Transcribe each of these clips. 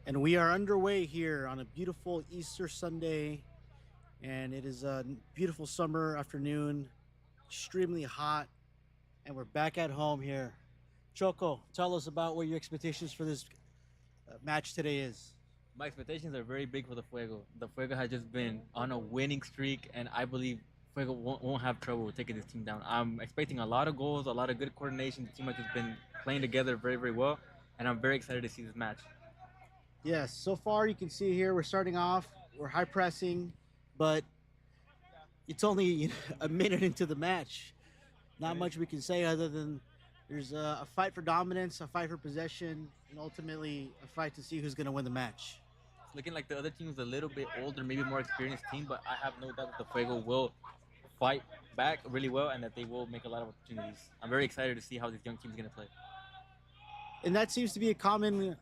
And we are underway here on a beautiful Easter Sunday, and it is a beautiful summer afternoon, extremely hot, and we're back at home here. Choco, tell us about what your expectations for this match today is. My expectations are very big for the Fuego. The Fuego has just been on a winning streak, and I believe Fuego won't have trouble taking this team down. I'm expecting a lot of goals, a lot of good coordination. The team has just been playing together very, very well, and I'm very excited to see this match. Yes, so far you can see here we're starting off, we're high pressing, but it's only a minute into the match. Not much we can say other than there's a fight for dominance, a fight for possession, and ultimately a fight to see who's going to win the match. It's looking like the other team is a little bit older, maybe more experienced team, but I have no doubt that the Fuego will fight back really well and that they will make a lot of opportunities. I'm very excited to see how this young team is going to play. And that seems to be a common,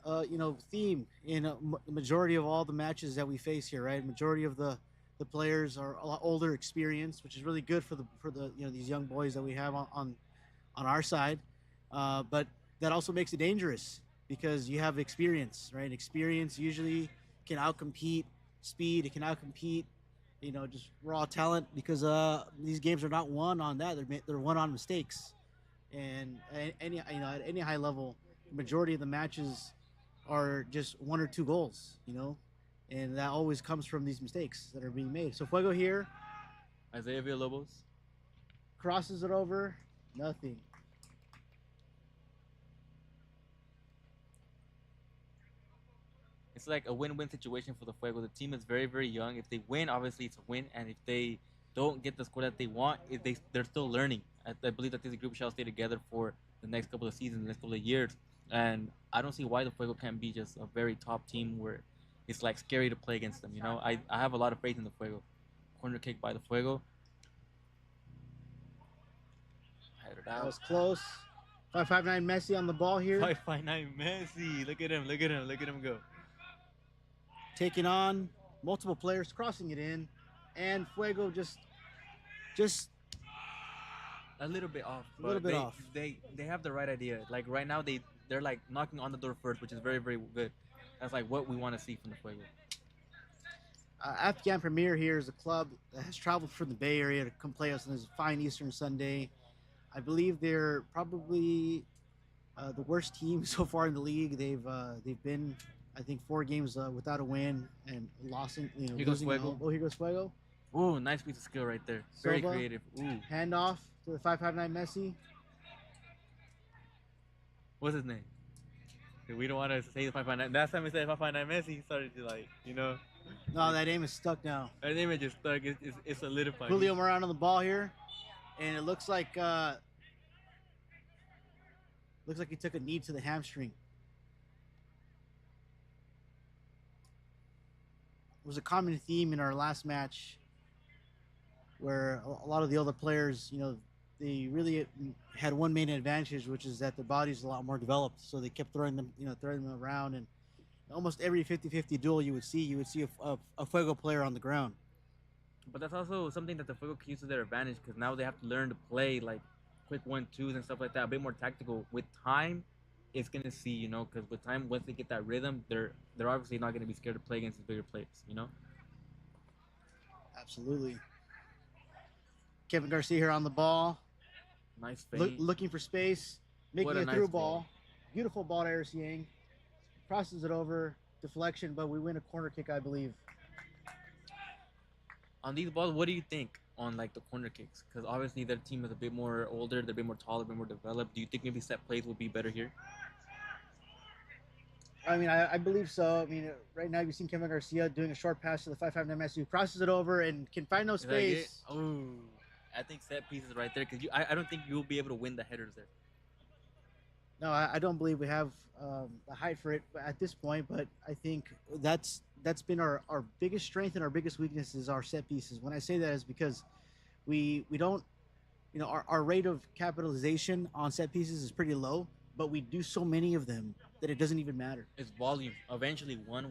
theme in the majority of all the matches that we face here, right? Majority of the players are a lot older, experienced, which is really good for the these young boys that we have on our side. But that also makes it dangerous because you have experience, right? Experience usually can outcompete speed. It can outcompete, just raw talent because these games are not won on that. They're won on mistakes, and at any high level. Majority of the matches are just one or two goals, and that always comes from these mistakes that are being made. So Fuego here. Isaiah Villalobos crosses it over. Nothing. It's like a win-win situation for the Fuego. The team is very, very young. If they win, obviously it's a win, and if they don't get the score that they want, they're still learning. I believe that this group shall stay together for the next couple of seasons, the next couple of years. And I don't see why the Fuego can't be just a very top team where it's like scary to play against them. You know, I have a lot of faith in the Fuego. Corner kick by the Fuego. Headed That out. was close. 559 Messi on the ball here. 559 Messi. Look at him. Look at him. Look at him go. Taking on multiple players, crossing it in, and Fuego just A little bit off. A little but bit off. They have the right idea. Like right now they're like knocking on the door first, which is very very good. That's like what we want to see from the Fuego. AFGHAN Premier here is a club that has traveled from the Bay Area to come play us on this fine Eastern Sunday. I believe they're probably the worst team so far in the league. They've been, I think, 4 games without a win and losing. Here goes losing Fuego. Oh, here goes Fuego. Ooh, nice piece of skill right there. Very Silva. creative. Ooh, Handoff to the 559 Messi. what's his name? We don't want to say the 559. Last time we said 559 Messi, he started to No, that name is stuck now. That name is just stuck. It's solidified. Julio Moran on the ball here, and it looks like he took a knee to the hamstring. It was a common theme in our last match, where a lot of the other players, they really had one main advantage, which is that their body's a lot more developed. So they kept throwing them around, and almost every 50-50 duel you would see a Fuego player on the ground. But that's also something that the Fuego can use to their advantage because now they have to learn to play like quick 1-2s and stuff like that, a bit more tactical. With time, it's gonna see, because with time, once they get that rhythm, they're obviously not gonna be scared to play against these bigger players. Absolutely. Kevin Garcia here on the ball. Nice fade. Looking for space, making What a a nice through ball. ball. Beautiful ball to Eris Yang. Crosses it over, deflection, but we win a corner kick, I believe. On these balls, what do you think on like the corner kicks? Because obviously their team is a bit more older, they're a bit more taller, a bit more developed. Do you think maybe set plays would be better here? I mean, I believe so. I mean, right now you've seen Kevin Garcia doing a short pass to the 559 Messi, who crosses it over and can find no Is that it? space. Oh, I think set pieces right there because I don't think you'll be able to win the headers there. No, I don't believe we have the height for it at this point, but I think that's been our biggest strength and our biggest weakness is our set pieces. When I say that is because we don't, our rate of capitalization on set pieces is pretty low, but we do so many of them that it doesn't even matter. It's volume. Eventually, one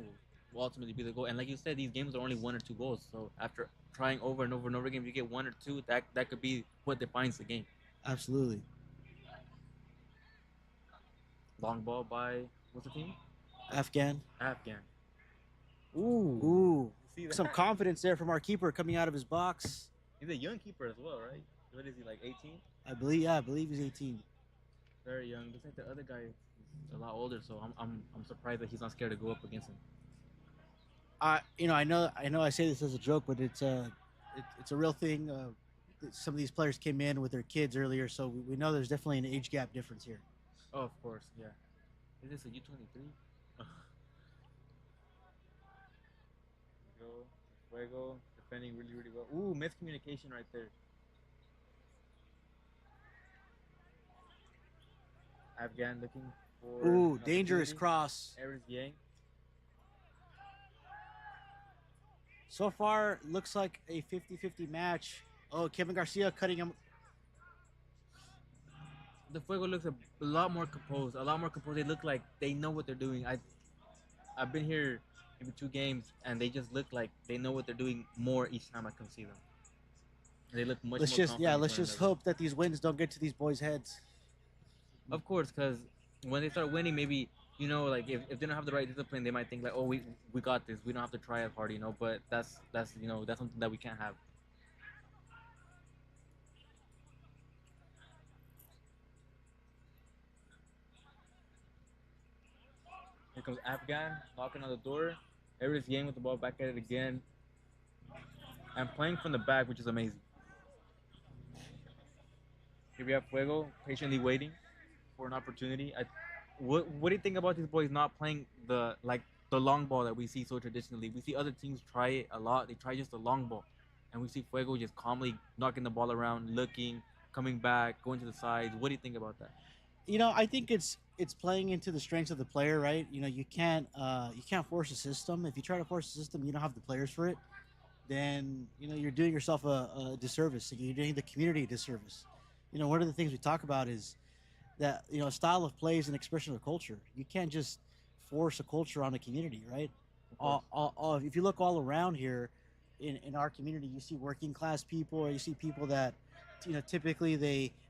will ultimately be the goal. And like you said, these games are only 1 or 2 goals. So after trying over and over and over again, if you get 1 or 2, that could be what defines the game. Absolutely. Long ball by what's the team? AFGHAN. AFGHAN. Ooh. See that? Some confidence there from our keeper coming out of his box. He's a young keeper as well, right? What is he, like 18? I believe he's 18. Very young. Looks like the other guy is a lot older, so I'm surprised that he's not scared to go up against him. I know I say this as a joke, but it's a real thing. Some of these players came in with their kids earlier, so we know there's definitely an age gap difference here. Oh, of course, yeah. Is this a U23? Go, Fuego, defending really, really well. Ooh, miscommunication right there. AFGHAN looking for. Ooh, an dangerous opportunity. cross. Eris Yang. So far, looks like a 50-50 match. Oh, Kevin Garcia cutting him. The Fuego looks a lot more composed. They look like they know what they're doing. I've been here maybe 2 games, and they just look like they know what they're doing more each time I come see them. They look much more confident. Let's just hope that these wins don't get to these boys' heads. Of course, because when they start winning, maybe, like if they don't have the right discipline, they might think like, oh, we got this. We don't have to try as hard, but that's something that we can't have. Here comes AFGHAN knocking on the door. Eris Yang with the ball back at it again. And playing from the back, which is amazing. Here we have Fuego patiently waiting for an opportunity. What do you think about these boys not playing the long ball that we see so traditionally? We see other teams try it a lot. They try just the long ball. And we see Fuego just calmly knocking the ball around, looking, coming back, going to the sides. What do you think about that? I think it's it's playing into the strengths of the player, right? You can't force a system. If you try to force a system, you don't have the players for it. Then you're doing yourself a disservice. You're doing the community a disservice. One of the things we talk about is that style of play is an expression of culture. You can't just force a culture on a community, right? Of course. If you look all around here in our community, you see working class people, or you see people that typically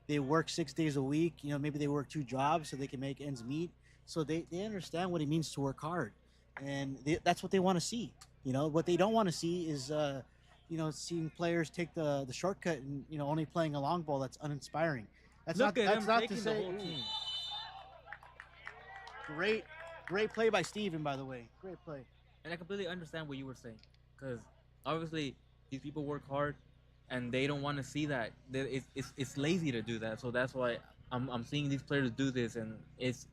they work 6 days a week. Maybe they work 2 jobs so they can make ends meet. So they understand what it means to work hard, and that's what they want to see. What they don't want to see is seeing players take the shortcut and only playing a long ball that's uninspiring. Look at That's him not to taking the say. whole team. Great play by Steven, by the way. Great play. And I completely understand what you were saying, because obviously these people work hard, and they don't want to see that. It's lazy to do that. So that's why I'm seeing these players do this, and it's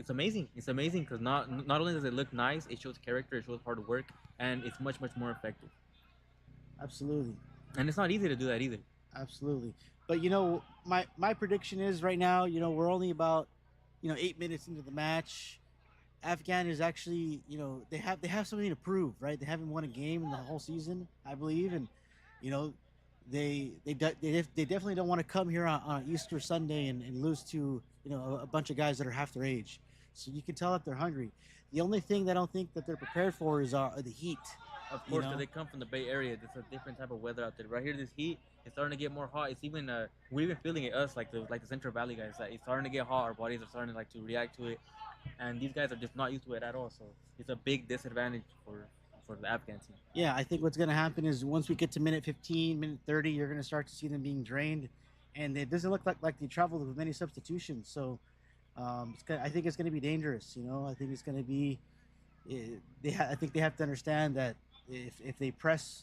amazing. It's amazing because not only does it look nice, it shows character, it shows hard work, and it's much more effective. Absolutely. And it's not easy to do that either. Absolutely. But my prediction is right now, we're only about 8 minutes into the match. Afghan is actually, they have something to prove, right? They haven't won a game in the whole season, I believe, and they definitely don't want to come here on Easter Sunday and lose to a bunch of guys that are half their age. So you can tell that they're hungry. The only thing that I don't think that they're prepared for is the heat. Of course, because they come from the Bay Area. It's a different type of weather out there. Right here, this heat is starting to get more hot. It's even we're even feeling it, us, like the Central Valley guys. Like, it's starting to get hot. Our bodies are starting to react to it, and these guys are just not used to it at all. So it's a big disadvantage for the Afghan team. Yeah, I think what's going to happen is once we get to minute 15, minute 30, you're going to start to see them being drained, and it doesn't look like they traveled with many substitutions. So I think it's going to be dangerous. I think it's going to be. I think they have to understand that if they press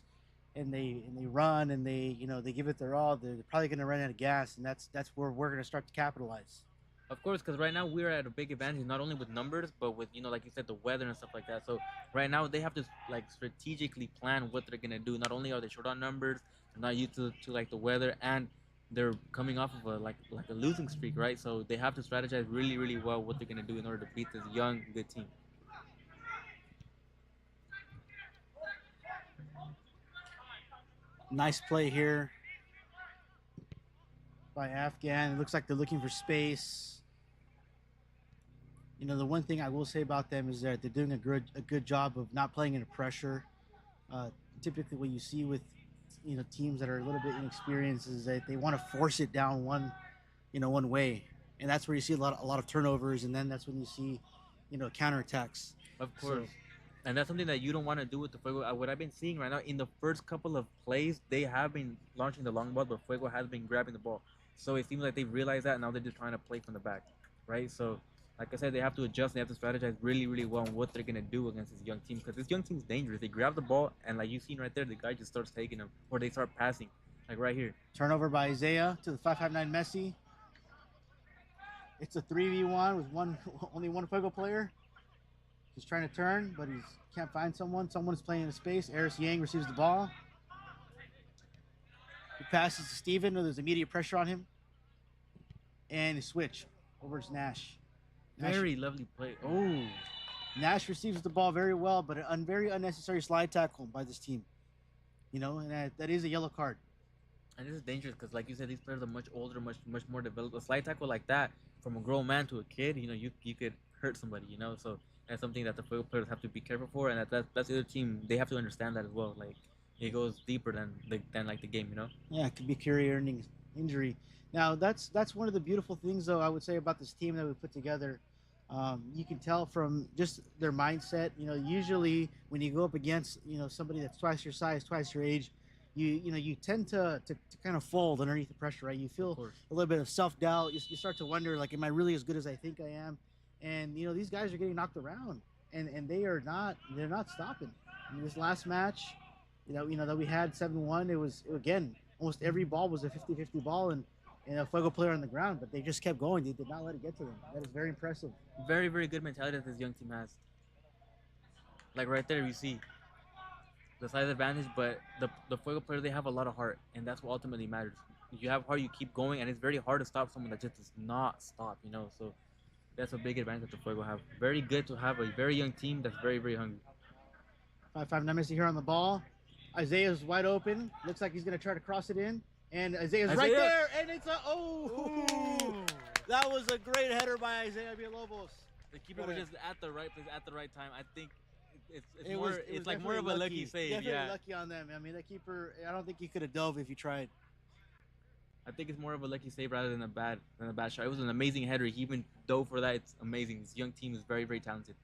and they run and they give it their all, they're probably going to run out of gas, and that's where we're going to start to capitalize. Of course, because right now we're at a big advantage, not only with numbers, but with like you said, the weather and stuff like that. So right now they have to strategically plan what they're gonna do. Not only are they short on numbers, they're not used to like the weather, and they're coming off of a losing streak, right? So they have to strategize really well what they're gonna do in order to beat this young good team. Nice play here by Afghan. It looks like they're looking for space. The one thing I will say about them is that they're doing a good job of not playing into pressure. Typically, what you see with teams that are a little bit inexperienced is that they want to force it down one way, and that's where you see a lot of turnovers, and then that's when you see counterattacks. Of course. So, and that's something that you don't want to do with the Fuego. What I've been seeing right now, in the first couple of plays, they have been launching the long ball, but Fuego has been grabbing the ball. So it seems like they realize that, and now they're just trying to play from the back, right? So, like I said, they have to adjust. They have to strategize really well on what they're going to do against this young team, because this young team is dangerous. They grab the ball, and like you've seen right there, the guy just starts taking them, or they start passing, like right here. Turnover by Isaiah to the 559 Messi. It's a 3v1 with only one Fuego player. He's trying to turn, but he can't find someone. Someone's playing in space. Eris Yang receives the ball. He passes to Steven. There's immediate pressure on him. And a switch over to Nash. Very lovely play. Oh. Nash receives the ball very well, but a very unnecessary slide tackle by this team. And that is a yellow card. And this is dangerous because, like you said, these players are much older, much more developed. A slide tackle like that from a grown man to a kid, you could hurt somebody, So that's something that the Fuego players have to be careful for, and that's the other team. They have to understand that as well. Like, it goes deeper than the game, Yeah, it could be career-ending injury. Now, that's one of the beautiful things, though, I would say about this team that we put together. You can tell from just their mindset. Usually when you go up against somebody that's twice your size, twice your age, you tend to kind of fold underneath the pressure, right? You feel a little bit of self-doubt. You start to wonder, like, am I really as good as I think I am? And these guys are getting knocked around, and they're not stopping. This last match, that we had 7-1, it was, again, almost every ball was a 50-50 ball, and a Fuego player on the ground, but they just kept going. They did not let it get to them. That is very impressive. Very good mentality that this young team has. Like right there, you see the size advantage, but the Fuego players, they have a lot of heart, and that's what ultimately matters. If you have heart, you keep going, and it's very hard to stop someone that just does not stop, So That's a big advantage that the Fuego have. Very good to have a very young team that's very, very hungry. 5-5 not missing here on the ball. Isaiah's wide open. Looks like he's going to try to cross it in. And Isaiah's right there. And it's a, Ooh. That was a great header by Isaiah Villalobos. The keeper was just at the right place at the right time. I think it's It more, was it's like more of a lucky save. Definitely Yeah. lucky on them. I mean, that keeper, I don't think he could have dove if he tried. I think it's more of a lucky save rather than a bad shot. It was an amazing header. He even dove for that. It's amazing. This young team is very, very talented.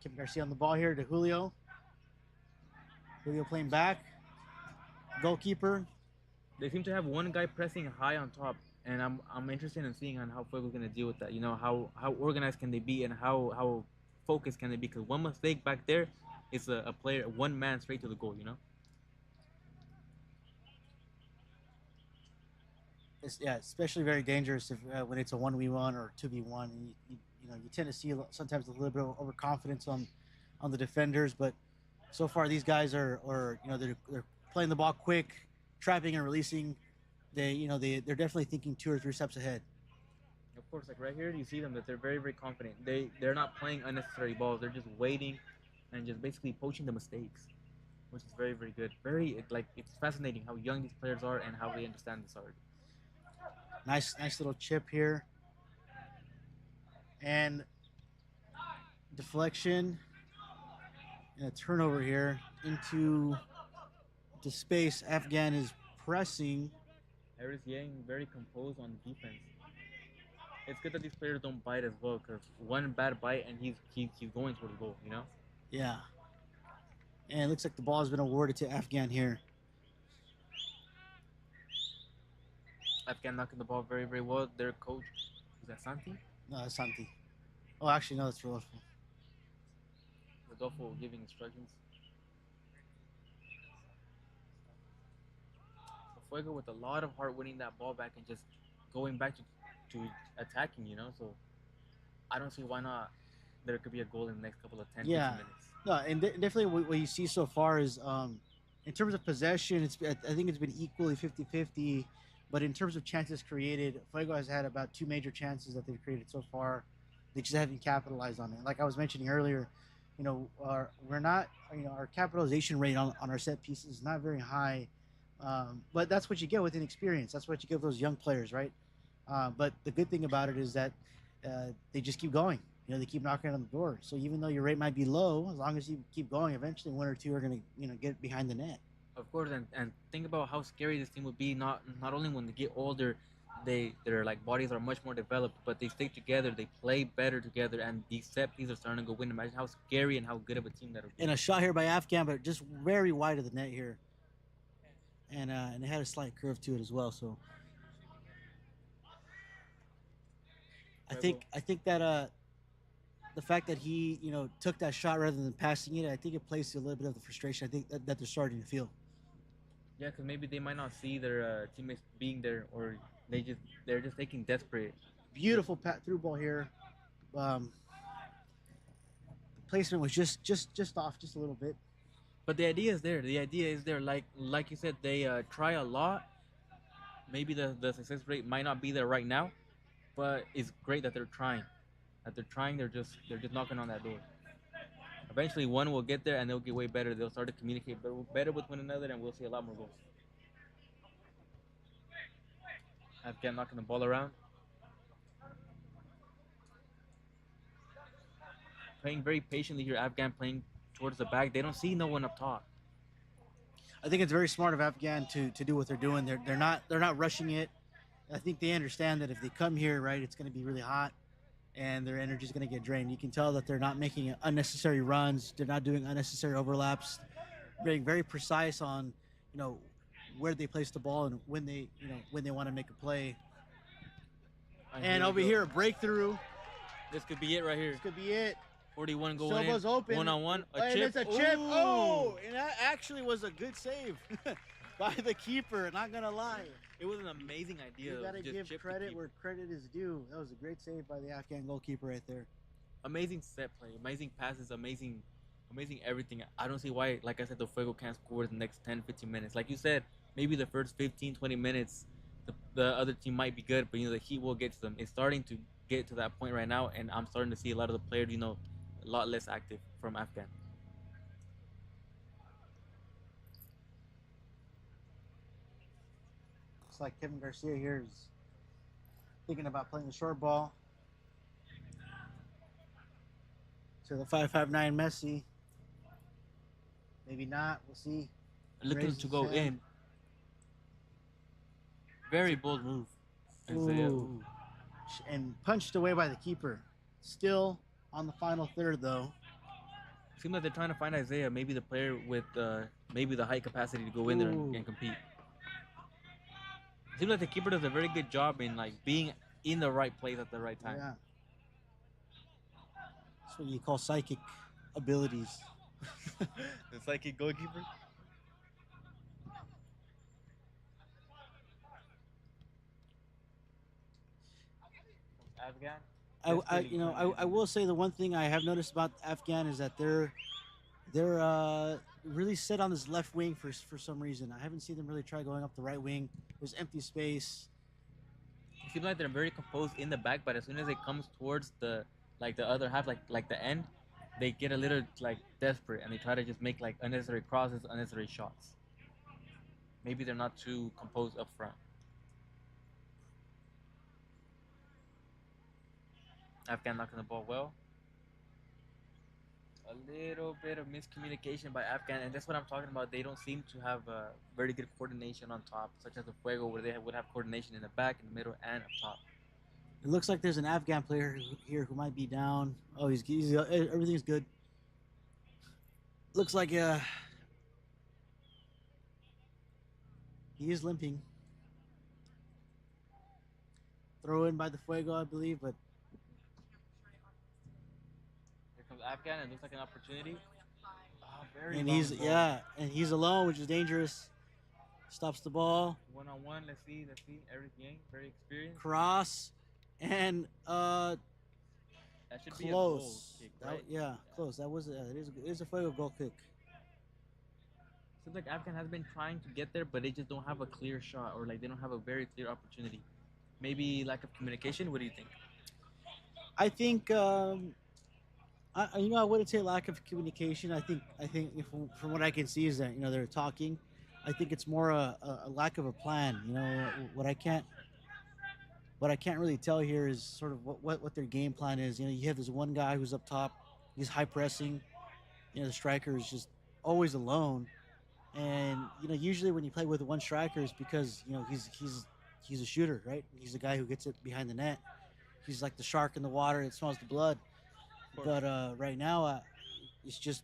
Kim Garcia on the ball here to Julio. Julio playing back. Goalkeeper. They seem to have one guy pressing high on top, and I'm interested in seeing on how Fuego's gonna deal with that. You know, how organized can they be and how focused can they be? Because one mistake back there is a player, one man straight to the goal. You know. Yeah, especially very dangerous if when it's a 1v1 or 2v1. And you tend to see sometimes a little bit of overconfidence on the defenders, but so far these guys are they're playing the ball quick, trapping and releasing. They're definitely thinking 2 or 3 steps ahead. Of course, like right here, you see them that they're very, very confident. They're not playing unnecessary balls. They're just waiting and just basically poaching the mistakes, which is very, very good. It's fascinating how young these players are and how they understand this art. Nice little chip here. And deflection and a turnover here into space. Afghan is pressing. Harris Yang very composed on defense. It's good that these players don't bite as well, because one bad bite and he's going toward the goal, you know? Yeah. And it looks like the ball has been awarded to Afghan here. Afghan knocking the ball very, very well. Their coach, is that Santi? No, that's Santi. Oh, actually, no, that's Rodolfo. Rodolfo giving instructions. Fuego with a lot of heart winning that ball back and just going back to attacking, you know? So I don't see why not there could be a goal in the next couple of 10, 15 minutes. No, and definitely what you see so far is in terms of possession, I think it's been equally 50-50. But in terms of chances created, Fuego has had about 2 major chances that they've created so far. They just haven't capitalized on it. Like I was mentioning earlier, our capitalization rate on our set pieces is not very high. But that's what you get with inexperience. That's what you give those young players, right? But the good thing about it is that they just keep going. They keep knocking on the door. So even though your rate might be low, as long as you keep going, eventually 1 or 2 are going to get behind the net. Of course, and think about how scary this team would be. Not only when they get older, their like bodies are much more developed, but they stick together, they play better together, and these set pieces are starting to go win. Imagine how scary and how good of a team that would be. And a shot here by Afghan, but just very wide of the net here. And it had a slight curve to it as well. So I think that the fact that he took that shot rather than passing it, I think it plays to a little bit of the frustration I think that they're starting to feel. Yeah, because maybe they might not see their teammates being there, or they're just taking desperate. Beautiful pat through ball here. The placement was just off just a little bit. But the idea is there. The idea is there. Like you said, they try a lot. Maybe the success rate might not be there right now, but it's great that they're trying. They're just knocking on that door. Eventually, one will get there, and they'll get way better. They'll start to communicate better with one another, and we'll see a lot more goals. Afghan knocking the ball around. Playing very patiently here. Afghan playing towards the back. They don't see no one up top. I think it's very smart of Afghan to do what they're doing. They're not rushing it. I think they understand that if they come here, right, it's going to be really hot, and their energy is going to get drained. You can tell that they're not making unnecessary runs. They're not doing unnecessary overlaps. Being very precise on, where they place the ball and when they want to make a play. And over here, a breakthrough. This could be it right here. This could be it. 41 going in. Silva's open. 1-on-1. And chip. it's a chip. Oh, and that actually was a good save by the keeper. Not gonna lie. It was an amazing idea. You gotta give credit where credit is due. That was a great save by the Afghan goalkeeper right there. amazing set play, amazing passes, amazing everything. I don't see why, like I said, the Fuego can't score the next 10, 15 minutes. Like you said, maybe the first 15, 20 minutes, the other team might be good, but the Heat will get to them. It's starting to get to that point right now, and I'm starting to see a lot of the players, a lot less active from Afghan. Looks like Kevin Garcia here is thinking about playing the short ball to the 5'9" Messi. Maybe not. We'll see. Looking to go in. Very bold move. Ooh. And punched away by the keeper. Still on the final third, though. Seems like they're trying to find Isaiah, maybe the player with maybe the height capacity to go in there and compete. Seems like the keeper does a very good job in being in the right place at the right time. Yeah. That's what you call psychic abilities. The psychic goalkeeper. Afghan. I will say the one thing I have noticed about Afghan is that they're really set on this left wing for some reason. I haven't seen them really try going up the right wing. There's empty space. It seems like they're very composed in the back, but as soon as it comes towards the other half, like the end, they get a little desperate and they try to just make unnecessary crosses, unnecessary shots. Maybe they're not too composed up front. Afghan knocking the ball well. A little bit of miscommunication by Afghan, and that's what I'm talking about. They don't seem to have very good coordination on top, such as the Fuego, where they would have coordination in the back, in the middle, and up top. It looks like there's an Afghan player here who might be down. Oh, he's everything's good. Looks like he is limping. Throw in by the Fuego, I believe, but Here comes Afghan. It looks like an opportunity. And he's alone, which is dangerous. Stops the ball. 1-on-1. Let's see. Everything very experienced. Cross, and that should close. Be a goal kick, right? Close. That was it is a Fuego goal kick. Seems like Afghan has been trying to get there, but they just don't have a clear shot, or they don't have a very clear opportunity. Maybe lack of communication. What do you think? I think I wouldn't say lack of communication. I think from what I can see is that they're talking. I think it's more a lack of a plan. What I can't really tell here is sort of what their game plan is. You have this one guy who's up top. He's high pressing. The striker is just always alone. And usually when you play with one striker, it's because he's a shooter, right? He's the guy who gets it behind the net. He's like the shark in the water that smells the blood. But right now, it's just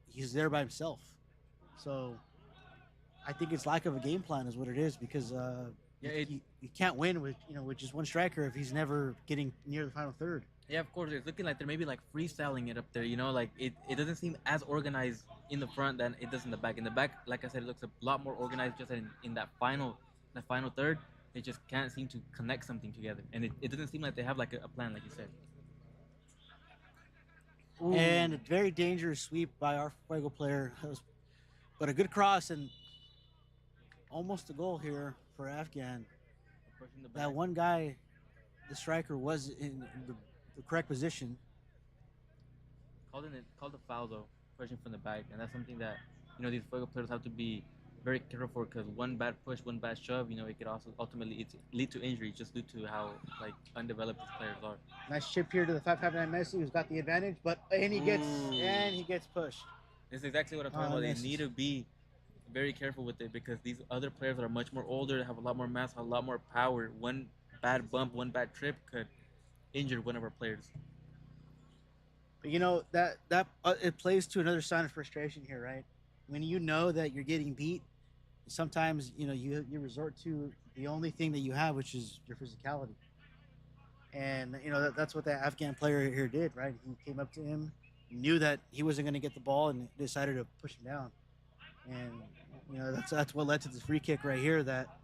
he's there by himself. So I think it's lack of a game plan is what it is, because you can't win with just one striker if he's never getting near the final third. Yeah, of course. It's looking like they're maybe freestyling it up there. It doesn't seem as organized in the front than it does in the back. In the back, like I said, it looks a lot more organized. Just in that final third, they just can't seem to connect something together, and it doesn't seem like they have a plan, like you said. Ooh. And a very dangerous sweep by our Fuego player, but a good cross and almost a goal here for Afghan. That one guy, the striker, was in the correct position. Called a foul though, pushing from the back, and that's something that these Fuego players have to be very careful for, because one bad push, one bad shove, it could also ultimately lead to injury just due to how undeveloped these players are. Nice chip here to the 5'9" Messi, who's got the advantage, but he gets pushed. This is exactly what I'm talking about. They need to be very careful with it, because these other players are much more older, have a lot more mass, a lot more power. One bad bump, one bad trip could injure one of our players. But that it plays to another sign of frustration here, right? When you know that you're getting beat, sometimes you resort to the only thing that you have, which is your physicality. And that's what that Afghan player here did, right? He came up to him, knew that he wasn't going to get the ball, and decided to push him down. And that's what led to this free kick right here that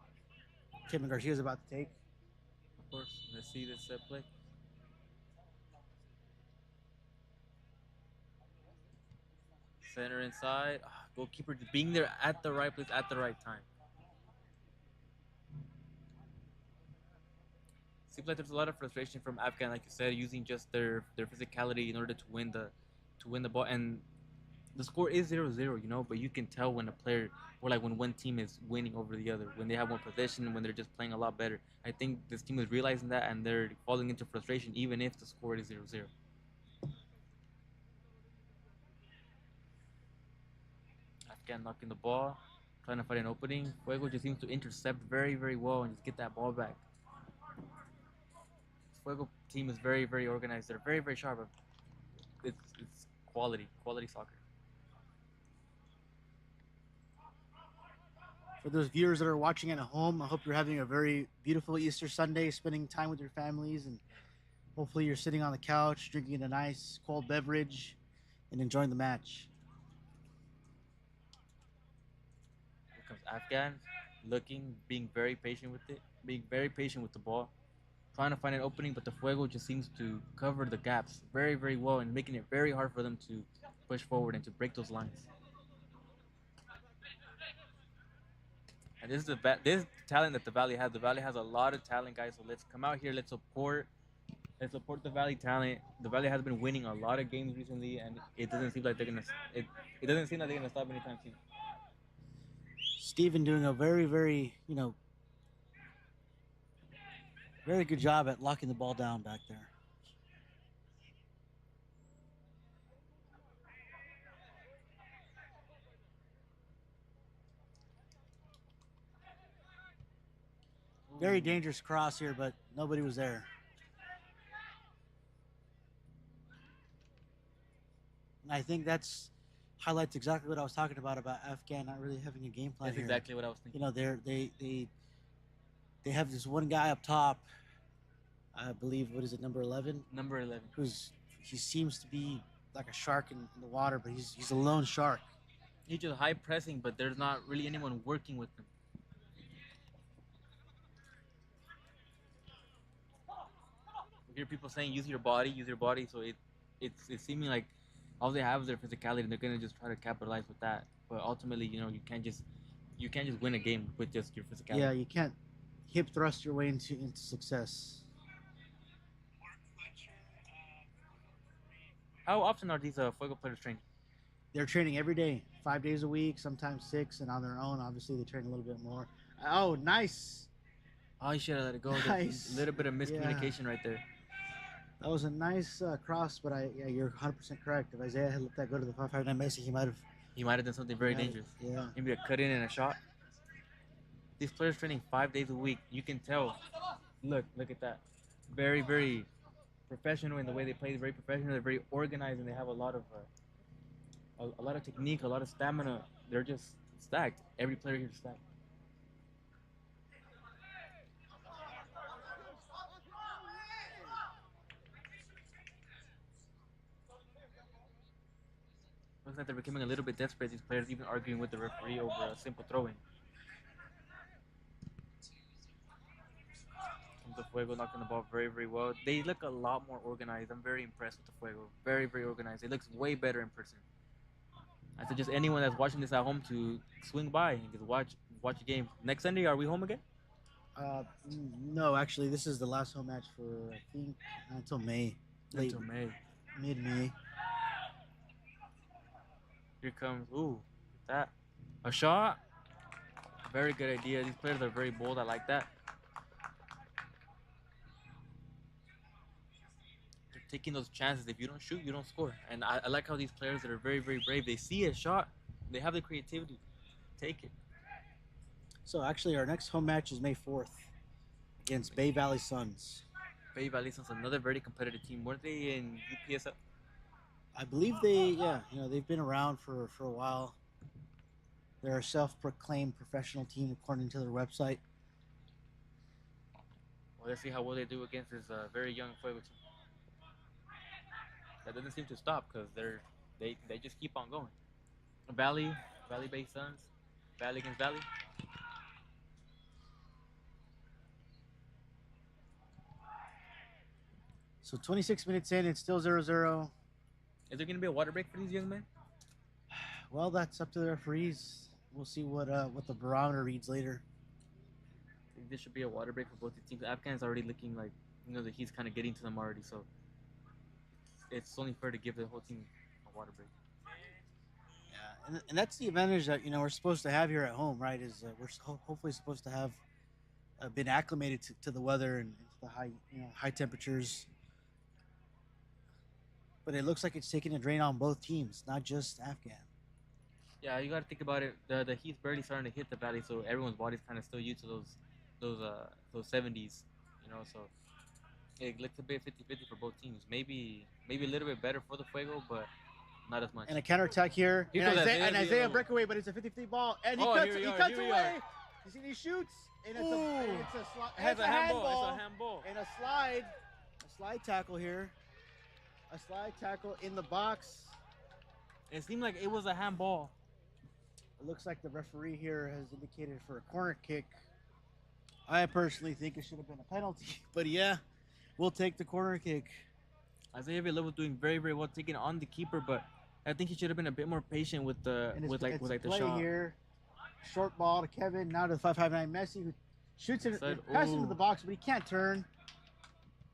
Kevin Garcia is about to take. Of course, let's see this play. Center inside. Goalkeeper just being there at the right place at the right time. Seems like there's a lot of frustration from Afghan, like you said, using just their physicality in order to win the ball. And the score is 0-0, but you can tell when a player, or like when one team is winning over the other, when they have more possession, when they're just playing a lot better. I think this team is realizing that, and they're falling into frustration even if the score is 0-0. Afghan knocking the ball, trying to find an opening. Fuego just seems to intercept very, very well and just get that ball back. Fuego team is very, very organized. They're very, very sharp. It's quality soccer. For those viewers that are watching at home, I hope you're having a very beautiful Easter Sunday, spending time with your families, and hopefully you're sitting on the couch, drinking a nice cold beverage, and enjoying the match. Here comes Afghan, looking, being very patient with it, being very patient with the ball, trying to find an opening, but the Fuego just seems to cover the gaps very, very well and making it very hard for them to push forward and to break those lines. And this is this talent that the Valley has. The Valley has a lot of talent, guys. So let's come out here. Let's support the Valley talent. The Valley has been winning a lot of games recently, and it doesn't seem like they're gonna. It doesn't seem like they're gonna stop anytime soon. Steven doing a very, very, very good job at locking the ball down back there. Very dangerous cross here, but nobody was there. And I think that's highlights exactly what I was talking about Afghan not really having a game plan That's here. exactly what I was thinking. They have this one guy up top. I believe, what is it, number 11? Number 11. He seems to be like a shark in the water, but he's a lone shark. He's just high pressing, but there's not really anyone working with him. We hear people saying use your body. So it's seeming like all they have is their physicality, and they're gonna just try to capitalize with that. But ultimately, you can't just win a game with just your physicality. Yeah, you can't hip thrust your way into success. How often are these Fuego players training? They're training every day, 5 days a week, sometimes 6, and on their own, obviously, they train a little bit more. Oh, nice. Oh, you should have let it go. Nice. A little bit of miscommunication right there. That was a nice cross, but you're 100% correct. If Isaiah had let that go to the 559 Messi, he might have done something very dangerous. Yeah. Maybe a cut in and a shot. These players training 5 days a week. You can tell. Look at that. Very, very professional in the way they play. They're very professional. They're very organized, and they have a lot of technique, a lot of stamina. They're just stacked. Every player here is stacked. Looks like they're becoming a little bit desperate. These players even arguing with the referee over a simple throw-in. The Fuego knocking the ball very, very well. They look a lot more organized. I'm very impressed with the Fuego. Very, very organized. It looks way better in person. I suggest anyone that's watching this at home to swing by and just watch the game. Next Sunday, are we home again? No, actually, this is the last home match for, I think, until May. Until May. Mid-May. Here comes, that. A shot. Very good idea. These players are very bold. I like that. They're taking those chances. If you don't shoot, you don't score. And I like how these players that are very, very brave, they see a shot, they have the creativity. Take it. So actually, our next home match is May 4th against Bay Valley Suns. Bay Valley Suns, another very competitive team. Weren't they in UPSL? I believe they've been around for a while. They're a self-proclaimed professional team according to their website. Well, let's see how well they do against this very young Fuego team. That doesn't seem to stop because they just keep on going. Valley Bay Suns, Valley against Valley. So 26 minutes in, it's still 0-0. Is there going to be a water break for these young men? Well, that's up to the referees. We'll see what the barometer reads later. I think this should be a water break for both the teams. Afghan's already looking like, that he's kind of getting to them already, so it's only fair to give the whole team a water break. Yeah, and that's the advantage that we're supposed to have here at home, right? Is we're hopefully supposed to have been acclimated to the weather and to the high temperatures. But it looks like it's taking a drain on both teams, not just Afghan. Yeah, you got to think about it. The heat's barely starting to hit the valley, so everyone's body's kind of still used to those 70s, So it looks a bit 50-50 for both teams. Maybe a little bit better for the Fuego, but not as much. And a counterattack here. And Isaiah breakaway, but it's a 50-50 ball. And he cuts away. You see, he shoots. And it's a handball. It's a handball. And a slide tackle here. A slide tackle in the box. It seemed like it was a handball. It looks like the referee here has indicated for a corner kick. I personally think it should have been a penalty, but yeah, we'll take the corner kick. Isaiah Villalobos was doing very, very well taking on the keeper, but I think he should have been a bit more patient with the shot. Here, short ball to Kevin, now to the 5'9" Messi, who shoots it, passes into the box, but he can't turn.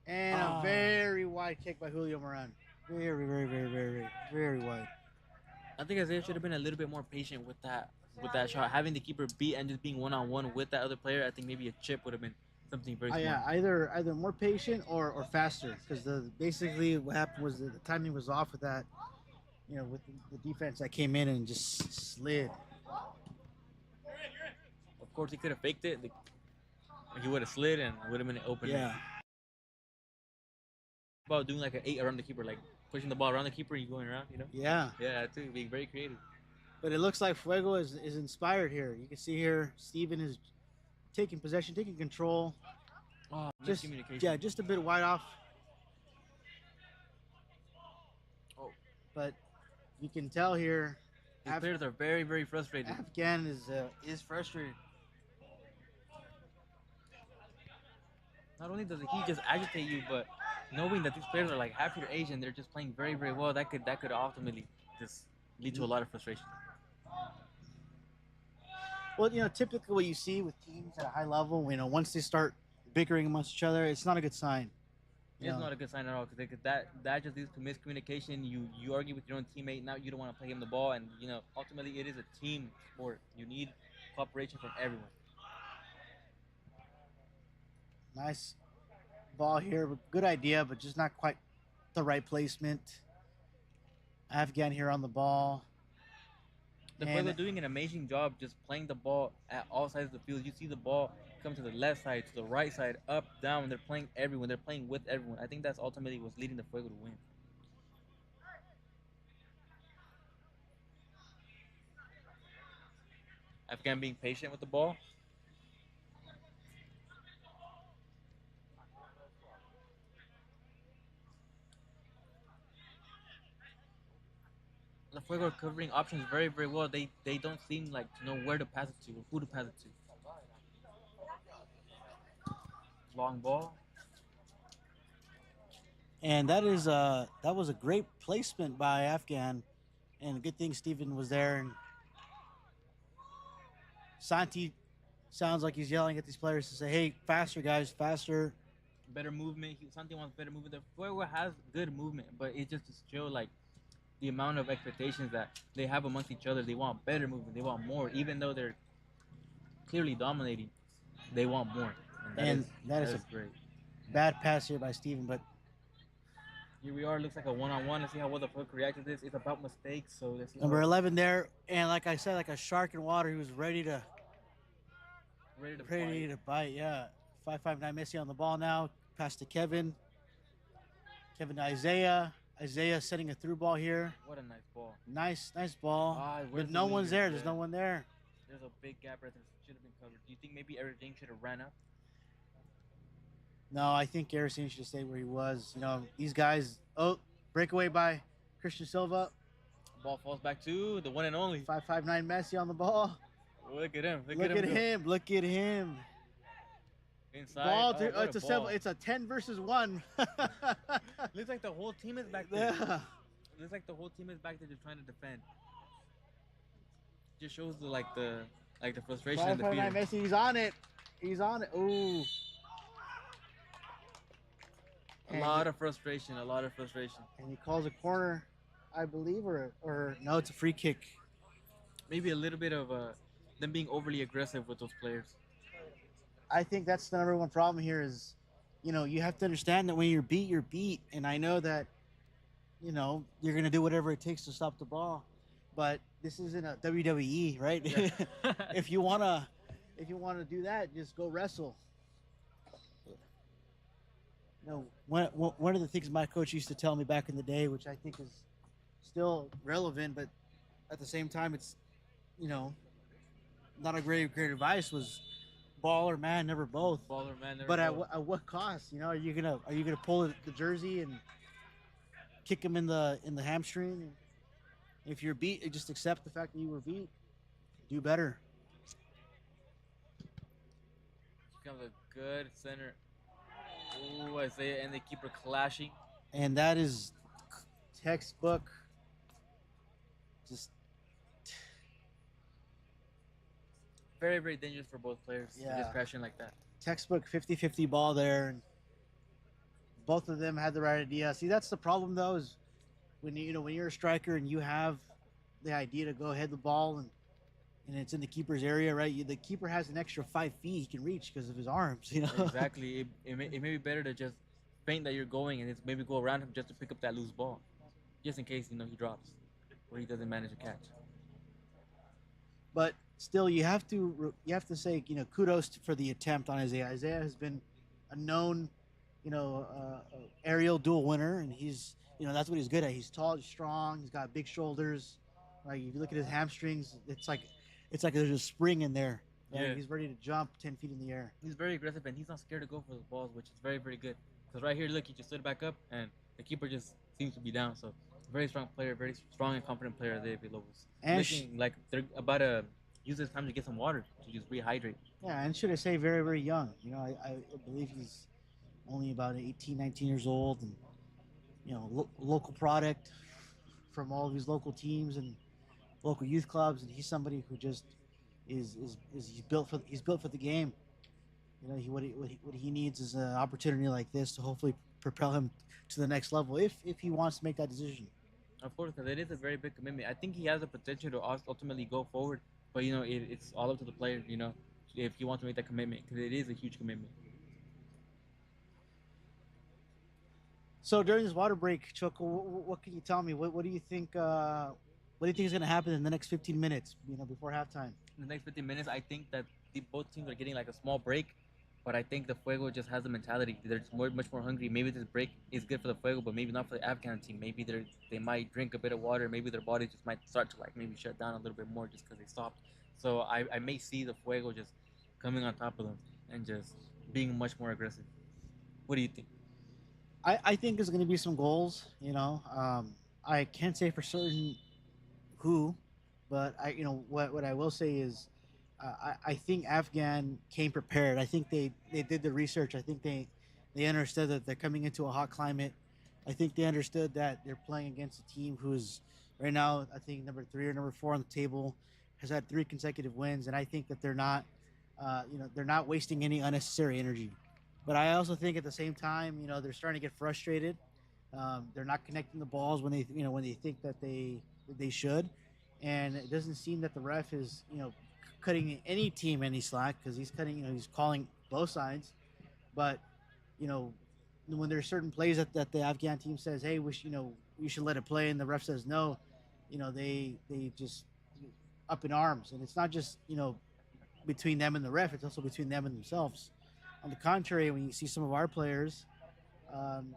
And a very wide kick by Julio Moran. Very, very, very, very, very wide. I think Isaiah should have been a little bit more patient with that shot. Having the keeper beat and just being one-on-one with that other player, I think maybe a chip would have been something very smart. Yeah, either more patient or faster. Because basically what happened was the timing was off with that, with the defense that came in and just slid. Of course, he could have faked it. He would have slid and would have been an open. Yeah. About doing like an 8 around the keeper, like pushing the ball around the keeper and you going around, Yeah. Yeah, too, being very creative. But it looks like Fuego is inspired here. You can see here Steven is taking possession, taking control. Oh, miscommunication. Yeah, just a bit wide off. Oh. But you can tell here the players are very, very frustrated. Afghan is frustrated. Not only does he just agitate you, but knowing that these players are like half your age and they're just playing very, very well, that could ultimately just lead to a lot of frustration. Well, typically what you see with teams at a high level, once they start bickering amongst each other, it's not a good sign. It's not a good sign at all, because that just leads to miscommunication. You argue with your own teammate, now you don't want to play him the ball, and ultimately it is a team sport. You need cooperation from everyone. Nice ball here, good idea, but just not quite the right placement. Afghan here on the ball. The Fuego doing an amazing job just playing the ball at all sides of the field. You see the ball come to the left side, to the right side, up, down. They're playing everyone. They're playing with everyone. I think that's ultimately what's leading the Fuego to win. Afghan being patient with the ball. The Fuego are covering options very, very well. They don't seem like to know where to pass it to or who to pass it to. Long ball. And that was a great placement by Afghan, and a good thing Steven was there. And Santi sounds like he's yelling at these players to say, "Hey, faster, guys, faster." Better movement. Santi wants better movement. The Fuego has good movement, but it just is still like the amount of expectations that they have amongst each other. They want better movement. They want more. Even though they're clearly dominating, they want more. And that is a great. Bad pass here by Steven, but here we are. Looks like a one-on-one. Let's see how well the Fuego reacts to this. It's about mistakes, so let's see. Number 11 there, and like I said, like a shark in water, he was ready to bite. Yeah, 5'9" Messi on the ball now. Pass to Kevin. Kevin to Isaiah. Isaiah setting a through ball here. What a nice ball. Nice ball. But no one's there. There's no one there. There's a big gap right there. Should have been covered. Do you think maybe Eric James should have ran up? No, I think Garrison should have stayed where he was. These guys. Oh, breakaway by Christian Silva. Ball falls back to the one and only. 5'9" Messi on the ball. Look at him. Look at him. Look at him. Inside. Ball it's a 10 versus 1. Looks like the whole team is back there. Yeah. Looks like the whole team is back there just trying to defend. Just shows the frustration Try and the for fear. Messi. He's on it. He's on it. Ooh. A lot of frustration. A lot of frustration. And he calls a corner, I believe, or no, it's a free kick. Maybe a little bit of them being overly aggressive with those players. I think that's the number one problem here is, you have to understand that when you're beat, you're beat. And I know that, you're going to do whatever it takes to stop the ball. But this isn't a WWE, right? Yeah. if you want to do that, just go wrestle. One of the things my coach used to tell me back in the day, which I think is still relevant, but at the same time, it's, not a great advice, was ball or man, never both. Ball or man, never But both. at what cost? Are you gonna pull the jersey and kick him in the hamstring? If you're beat, just accept the fact that you were beat. Do better. Here comes a good center. Ooh, Isaiah and the keeper clashing. And that is textbook. Just very, very dangerous for both players. Yeah. Just crashing like that. Textbook 50-50 ball there, and both of them had the right idea. See, that's the problem though, is when when you're a striker and you have the idea to go head the ball and it's in the keeper's area, right? The keeper has an extra 5 feet he can reach because of his arms. Exactly. It may be better to just feint that you're going and it's maybe go around him just to pick up that loose ball, just in case he drops or he doesn't manage to catch. But still, you have to say kudos for the attempt on Isaiah. Isaiah has been a known aerial duel winner, and he's that's what he's good at. He's tall, he's strong, he's got big shoulders. Like if you look at his hamstrings, it's like there's a spring in there. Right? Yeah. He's ready to jump 10 feet in the air. He's very aggressive and he's not scared to go for the balls, which is very, very good. Because right here, look, he just stood back up and the keeper just seems to be down. So very strong player, very strong and confident player there, Villalobos. And looking like they're about to use this time to get some water to just rehydrate. Yeah, and should I say very, very young. I believe he's only about 18, 19 years old, and local product from all of these local teams and local youth clubs, and he's somebody who just is he's built for the game. What he needs is an opportunity like this to hopefully propel him to the next level if he wants to make that decision. Of course, because it is a very big commitment. I think he has the potential to ultimately go forward, but it's all up to the player. If he wants to make that commitment, because it is a huge commitment. So during this water break, Choco, what can you tell me? What do you think? What do you think is going to happen in the next 15 minutes? Before halftime. In the next 15 minutes, I think that both teams are getting like a small break, but I think the Fuego just has the mentality. They're much more hungry. Maybe this break is good for the Fuego, but maybe not for the Afghan team. Maybe they might drink a bit of water. Maybe their body just might start to maybe shut down a little bit more just because they stopped. So I may see the Fuego just coming on top of them and just being much more aggressive. What do you think? I think there's going to be some goals. I can't say for certain who, but what I will say is I think Afghan came prepared. I think they did the research. I think they understood that they're coming into a hot climate. I think they understood that they're playing against a team who's right now, I think, number 3 or number 4 on the table, has had 3 consecutive wins, and I think that they're not wasting any unnecessary energy. But I also think at the same time, they're starting to get frustrated. They're not connecting the balls when they think that they should, and it doesn't seem that the ref is cutting any team any slack, because he's calling both sides. But when there's certain plays that the Afghan team says, hey, we should let it play, and the ref says no, they just up in arms, and it's not just between them and the ref, it's also between them and themselves. On the contrary, when you see some of our players,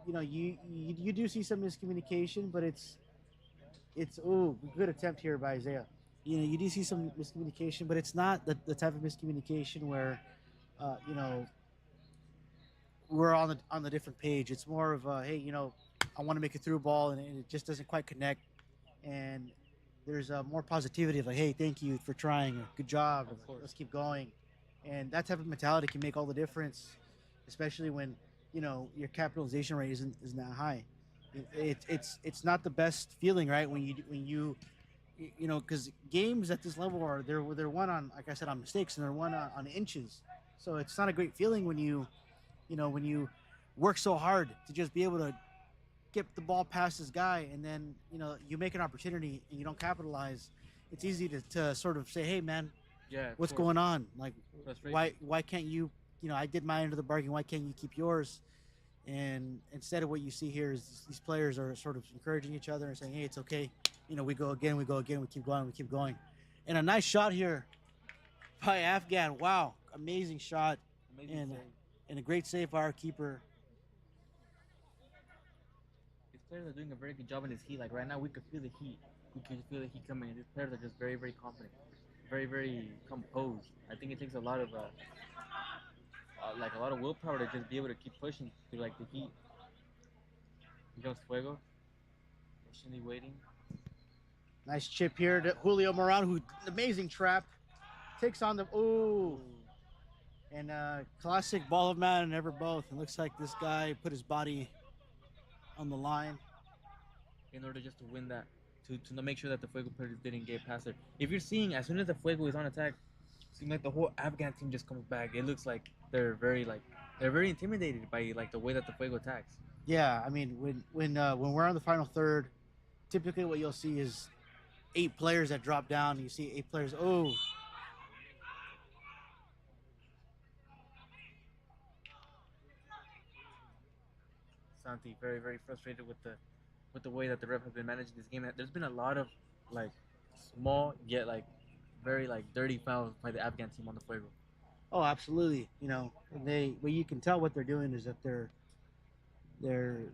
you do see some miscommunication, but it's good attempt here by Isaiah. You do see some miscommunication, but it's not the type of miscommunication where we're on the different page. It's more of hey, I want to make a through ball, and it just doesn't quite connect, and there's more positivity of like, hey, thank you for trying, good job, let's keep going. And that type of mentality can make all the difference, especially when your capitalization rate isn't that high. It's not the best feeling, right? When you you know, because games at this level are they're won on, like I said, on mistakes, and they're won on inches. So it's not a great feeling when you know, when you work so hard to just be able to get the ball past this guy, and then you know you make an opportunity and you don't capitalize. It's easy to sort of say, hey man, Yeah, of what's course. going on? Like, Frustration. why can't you? You know, I did my end of the bargain. Why can't you keep yours? And instead of what you see here is these players are sort of encouraging each other and saying, hey, it's okay. You know, we go again, we go again, we keep going, we keep going. And a nice shot here by Afghan. Wow, amazing shot, Amazing and save. and a great save by our keeper. These players are doing a very good job in this heat. Like right now, we could feel the heat. We can feel the heat coming. And these players are just very, very confident, very, very composed. I think it takes a lot of like a lot of willpower to just be able to keep pushing through like the heat. Here comes Fuego, patiently waiting. Nice chip here to Julio Moran, who amazing trap, takes on the ooh, and classic ball of man, never both. It looks like this guy put his body on the line. In order just to win that, to make sure that the Fuego players didn't get past it. If you're seeing, as soon as the Fuego is on attack, it seems like the whole Afghan team just comes back. It looks like they're very intimidated by like the way that the Fuego attacks. Yeah, I mean when we're on the final third, typically what you'll see is 8 players that drop down. You see 8 players. Oh, Santi very, very frustrated with the way that the ref has been managing this game. There's been a lot of like small yet like very like dirty fouls by the Afghan team on the Fuego. oh, absolutely. You know, well, you can tell what they're doing is that they're they're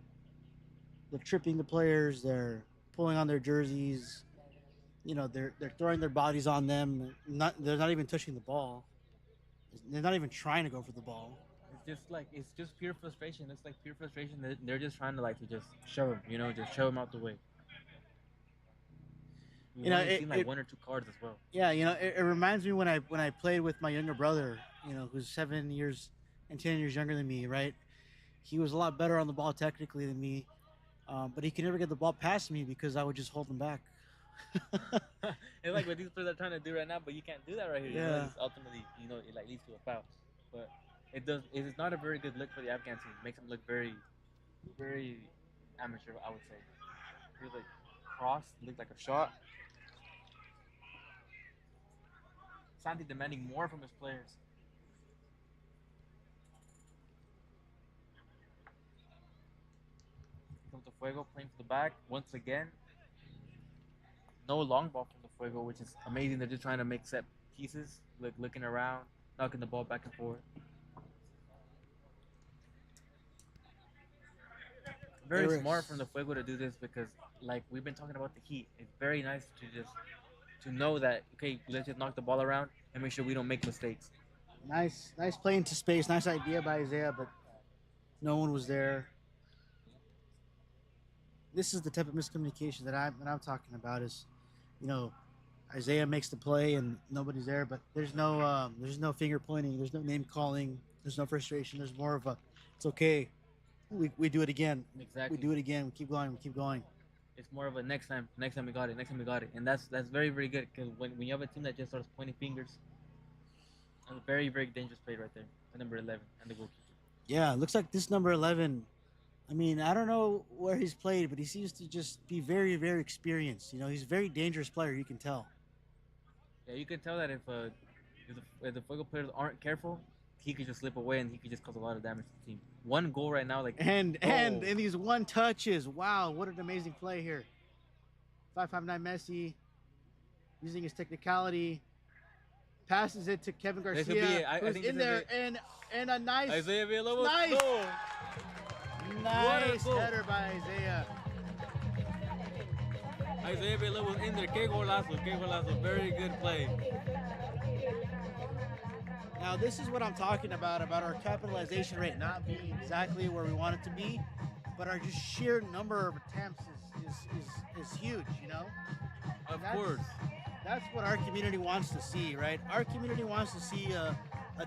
tripping the players. They're pulling on their jerseys. You know, they're throwing their bodies on them. They're not even touching the ball. They're not even trying to go for the ball. It's just pure frustration. It's like pure frustration. They're just trying to like to just shove him, just shove him out the way. We've You know, only seen like 1 or 2 cards as well. yeah, you know, it reminds me when I played with my younger brother. You know, who's 7 years and 10 years younger than me. Right, he was a lot better on the ball technically than me, but he could never get the ball past me because I would just hold him back. It's like what these players are trying to do right now, but you can't do that right here. Yeah. It's ultimately, it like leads to a foul. But it does. It's not a very good look for the Afghan team. It makes them look very, very amateur, I would say. It was like cross, looked like a shot. Santi demanding more from his players. Comes the Fuego playing for the back once again. No long ball from the Fuego, which is amazing. They're just trying to make set pieces, looking around, knocking the ball back and forth. Very smart from the Fuego to do this because, like we've been talking about the heat, it's very nice to know that okay, let's just knock the ball around and make sure we don't make mistakes. Nice play into space. Nice idea by Isaiah, but no one was there. This is the type of miscommunication that I'm talking about. Is, you know, Isaiah makes the play and nobody's there, but there's no finger pointing, there's no name calling, there's no frustration. There's more of a, it's okay, we do it again. Exactly. We do it again. We keep going. We keep going. It's more of a next time we got it, and that's very, very good because when you have a team that just starts pointing fingers, that's a very, very dangerous play right there. The number 11 and the goalkeeper. Yeah, it looks like this number 11. I mean, I don't know where he's played, but he seems to just be very, very experienced. You know, he's a very dangerous player. You can tell. Yeah, you can tell that if the Fuego players aren't careful, he could just slip away and he could just cause a lot of damage to the team. One goal right now, like and in these one touches, wow, what an amazing play here. 559 Messi using his technicality, passes it to Kevin Garcia, who's in there, and a nice Isaiah Villalobos. Nice. Goal. Nice header by Isaiah. Isaiah Villalobos in there. Que golazo. Very good play. Now, this is what I'm talking about our capitalization rate not being exactly where we want it to be, but our just sheer number of attempts is huge, you know? Of course. That's what our community wants to see, right? Our community wants to see a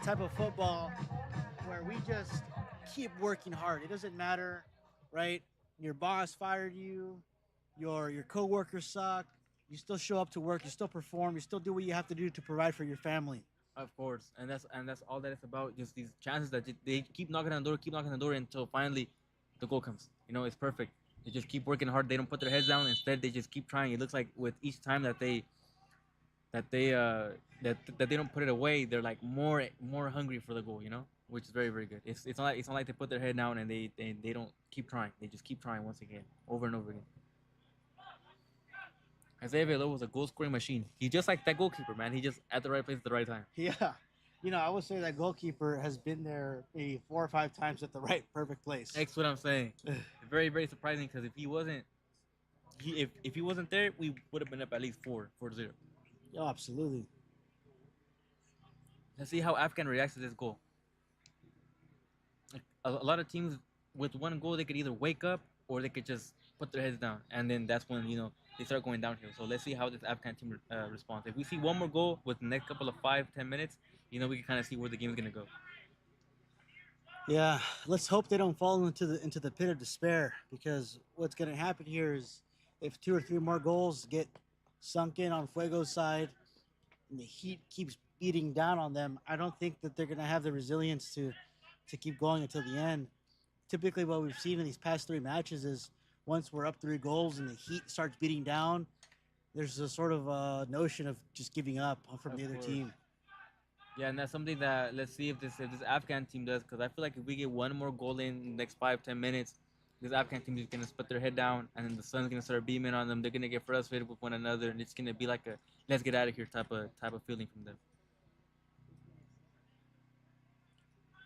type of football where we just keep working hard. It doesn't matter, right? Your boss fired you, your coworkers suck, you still show up to work, you still perform, you still do what you have to do to provide for your family. Of course, and that's all that it's about. Just these chances that they keep knocking on the door, keep knocking on the door until finally the goal comes. You know, it's perfect. They just keep working hard. They don't put their heads down. Instead, they just keep trying. It looks like with each time that they that they don't put it away, they're like more hungry for the goal. You know, which is very very good. It's not like they put their head down and they don't keep trying. They just keep trying once again, over and over again. Isaiah Velo was a goal scoring machine. He's just like that goalkeeper, man. He just at the right place at the right time. Yeah. I would say that goalkeeper has been there maybe 4 or 5 times at the right perfect place. That's what I'm saying. Very, very surprising because if he wasn't, if he wasn't there, we would have been up at least 4-0. Yeah, absolutely. Let's see how Afghan reacts to this goal. Like, a lot of teams with one goal, they could either wake up or they could just put their heads down, and then that's when they start going downhill. So let's see how this Afghan team responds. If we see one more goal with the next couple of 5-10 minutes, we can kind of see where the game is gonna go. Yeah, let's hope they don't fall into the pit of despair, because what's going to happen here is if 2 or 3 more goals get sunk in on Fuego's side and the heat keeps beating down on them, I don't think that they're going to have the resilience to keep going until the end. Typically what we've seen in these past 3 matches is once we're up 3 goals and the heat starts beating down, there's a sort of notion of just giving up from the other team. Yeah, and that's something that let's see if this Afghan team does, because I feel like if we get one more goal in the next 5-10 minutes, this Afghan team is gonna put their head down, and then the sun's gonna start beaming on them. They're gonna get frustrated with one another, and it's gonna be like a let's get out of here type of feeling from them.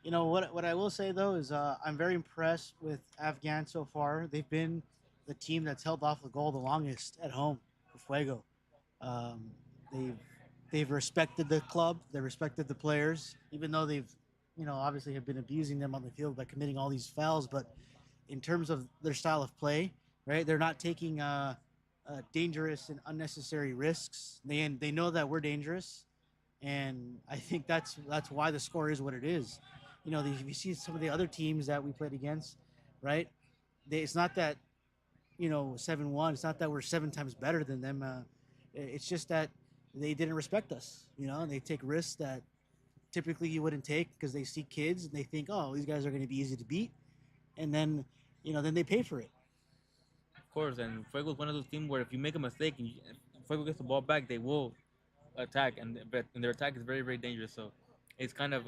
What I will say though is I'm very impressed with Afghan so far. They've been the team that's held off the goal the longest at home for Fuego. Um, they've respected the club, they respected the players, even though they've obviously have been abusing them on the field by committing all these fouls. But in terms of their style of play, right, they're not taking dangerous and unnecessary risks. They know that we're dangerous, and I think that's why the score is what it is. If you see some of the other teams that we played against, right? It's not that 7-1. It's not that we're 7 times better than them. It's just that they didn't respect us. They take risks that typically you wouldn't take because they see kids and they think, oh, these guys are going to be easy to beat, and then then they pay for it. Of course, and Fuego is one of those teams where if you make a mistake and Fuego gets the ball back, they will attack, and their attack is very very dangerous. So it's kind of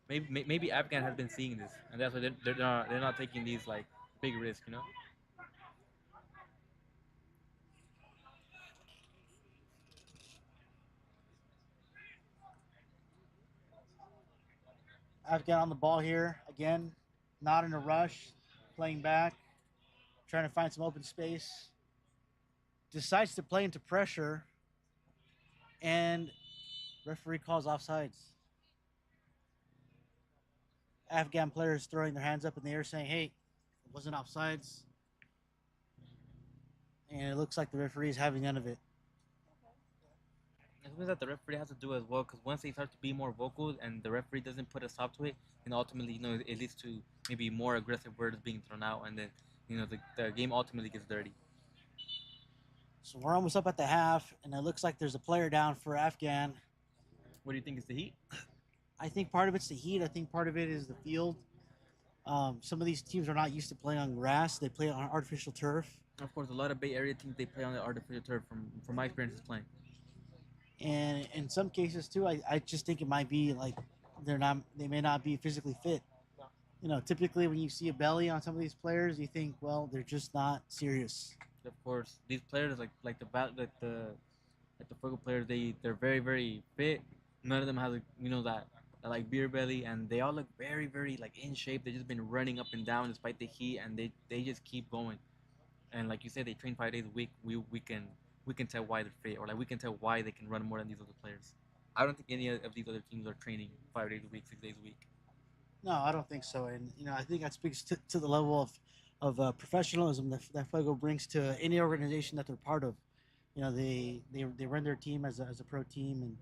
maybe Afghan has been seeing this, and that's why they're not taking these like big risks. Afghan on the ball here again, not in a rush, playing back, trying to find some open space. Decides to play into pressure, and referee calls offsides. Afghan players throwing their hands up in the air saying, hey, it wasn't offsides. And it looks like the referee is having none of it. It's something that the referee has to do as well, because once they start to be more vocal and the referee doesn't put a stop to it, then ultimately, it leads to maybe more aggressive words being thrown out, and then, the game ultimately gets dirty. So we're almost up at the half, and it looks like there's a player down for Afghan. What do you think is the heat? I think part of it's the heat. I think part of it is the field. Some of these teams are not used to playing on grass. They play on artificial turf. Of course, a lot of Bay Area teams, they play on the artificial turf from my experiences playing. And in some cases too, I just think it might be like they may not be physically fit. Typically when you see a belly on some of these players, you think, well, they're just not serious. Of course, these players like the Fuego players, they're very very fit. None of them have that like beer belly, and they all look very very like in shape. They've just been running up and down despite the heat, and they just keep going. And like you said, they train 5 days a week. We can tell why they're fit, or like we can tell why they can run more than these other players. I don't think any of these other teams are training 5 days a week, 6 days a week. No, I don't think so. And I think that speaks to the level of professionalism that Fuego brings to any organization that they're part of. They run their team as a pro team,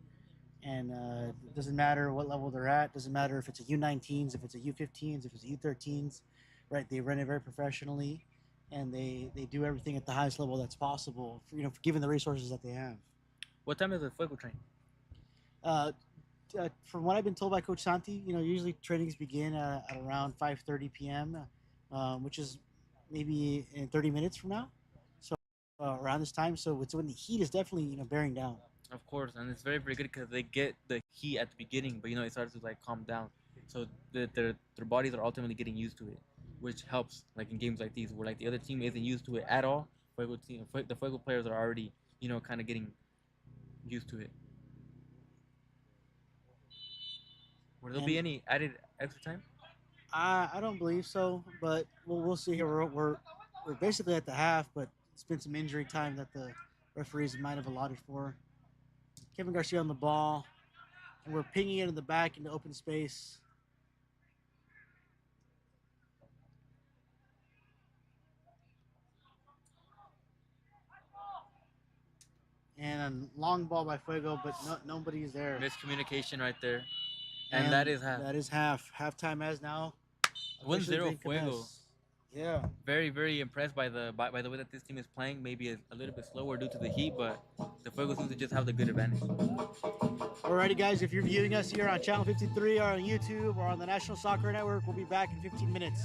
and it doesn't matter what level they're at. Doesn't matter if it's a U19s, if it's a U15s, if it's a U13s, right? They run it very professionally, and they do everything at the highest level that's possible. Given the resources that they have. What time is the Fuego train? Uh, from what I've been told by Coach Santi, usually trainings begin at around 5:30 p.m., which is maybe in 30 minutes from now. So around this time, so it's when the heat is definitely bearing down. Of course, and it's very very good because they get the heat at the beginning, but it starts to like calm down, so their bodies are ultimately getting used to it, which helps like in games like these where like the other team isn't used to it at all. The Fuego players are already kind of getting used to it. Will there be And any added extra time? I don't believe so, but we'll see here. We're basically at the half, but it's been some injury time that the referees might have allotted for. Kevin Garcia on the ball, and we're pinging it in the back into open space. And a long ball by Fuego, but nobody's there. Miscommunication right there, and that is half. That is half. Halftime has now 1-0 Fuego. Yeah. Very very impressed by the way that this team is playing. Maybe a little bit slower due to the heat, but the Fuego seems to just have the good advantage. Alrighty, guys, if you're viewing us here on Channel 53 or on YouTube or on the National Soccer Network, we'll be back in 15 minutes.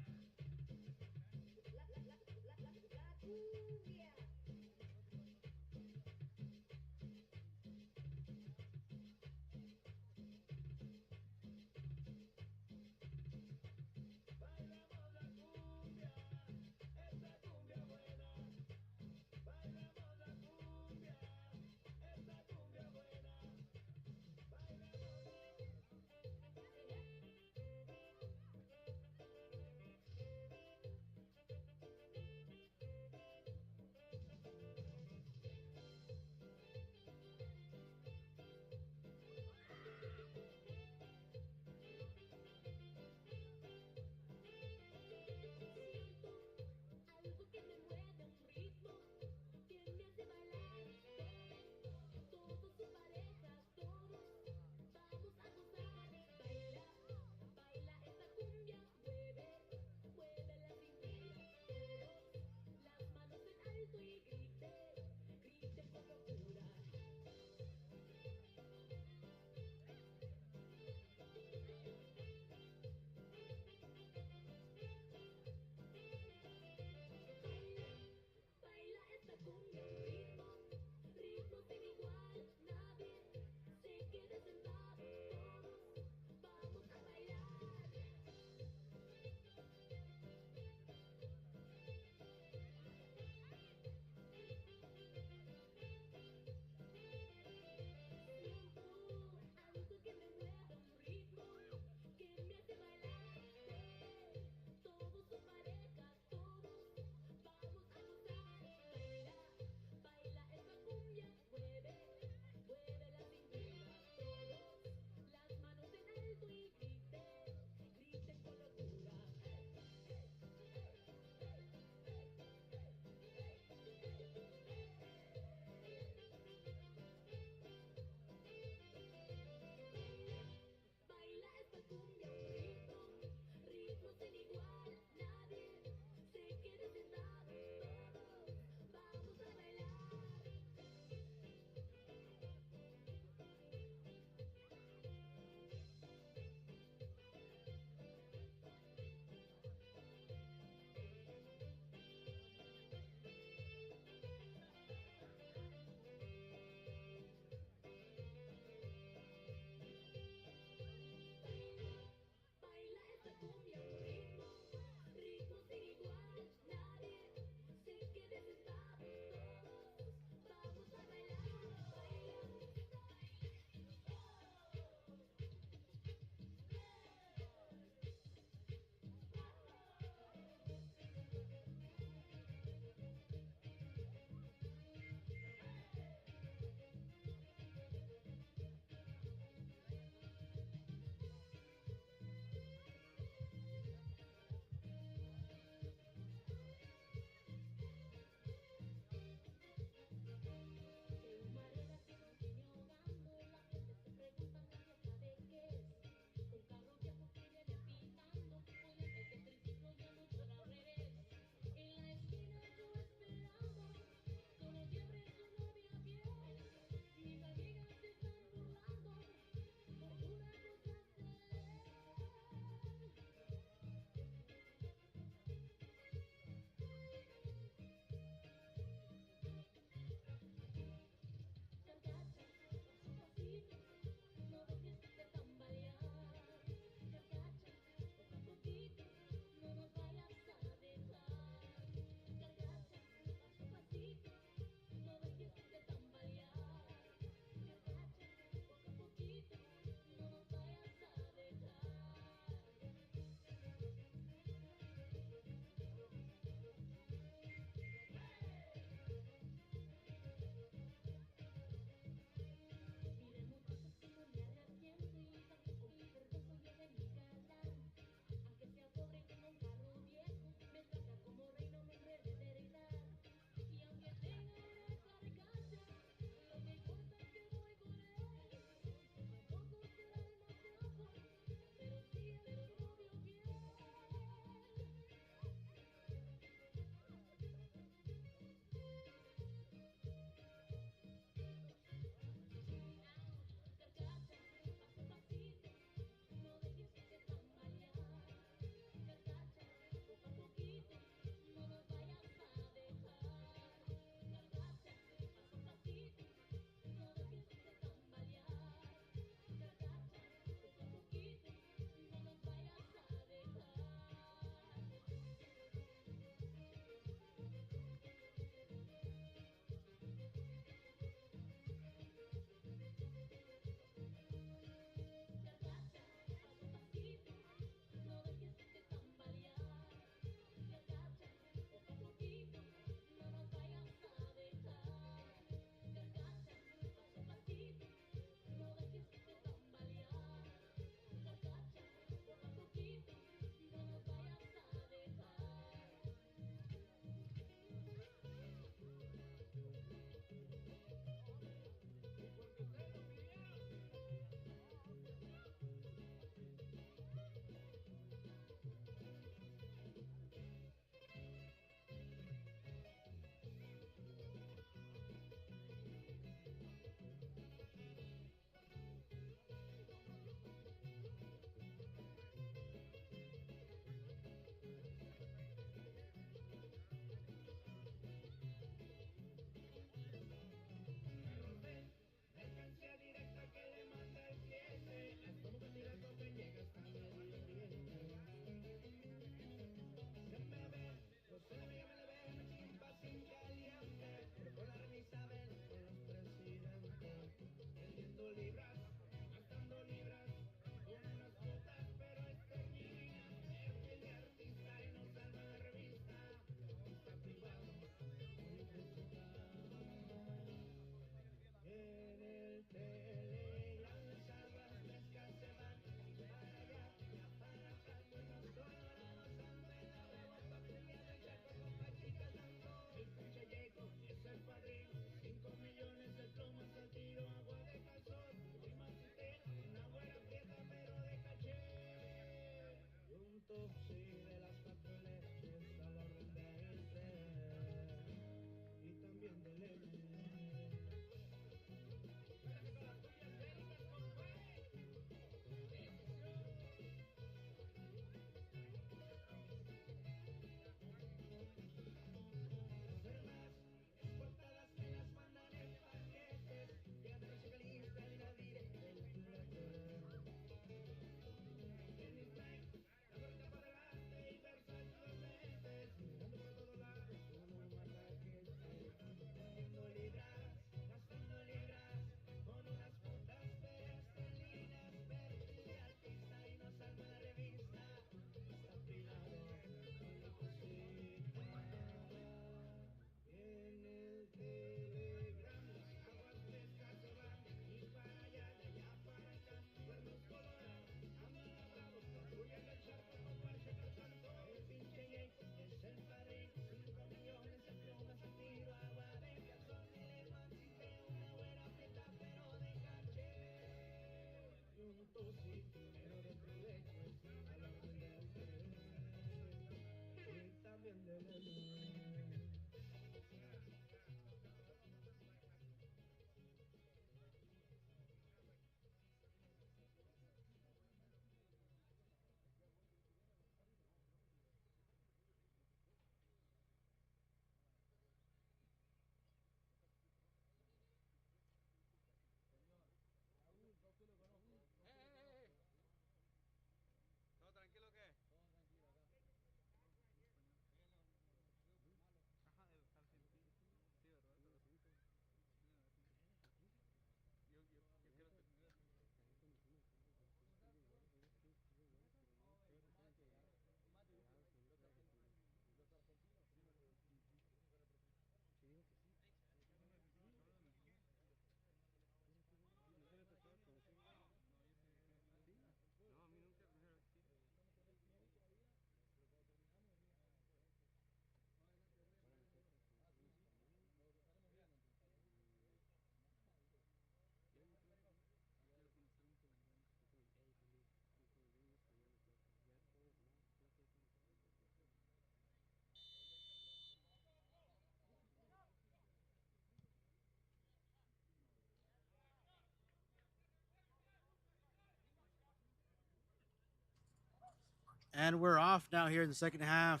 And we're off now here in the second half.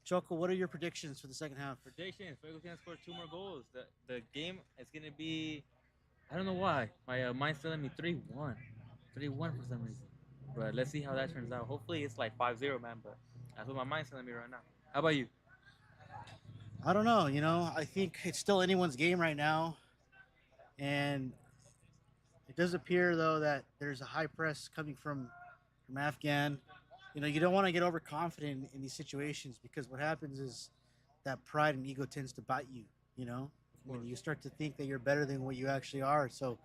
Choco, what are your predictions for the second half? Predictions: Fuego's gonna score 2 more goals. The game is gonna be. I don't know why. My mind's telling me 3-1, 3-1 for some reason. But let's see how that turns out. Hopefully it's like 5-0, man. But that's what my mind's telling me right now. How about you? I don't know. I think it's still anyone's game right now. And it does appear, though, that there's a high press coming from Afghan. You don't want to get overconfident in these situations because what happens is that pride and ego tends to bite you. When you start to think that you're better than what you actually are. So,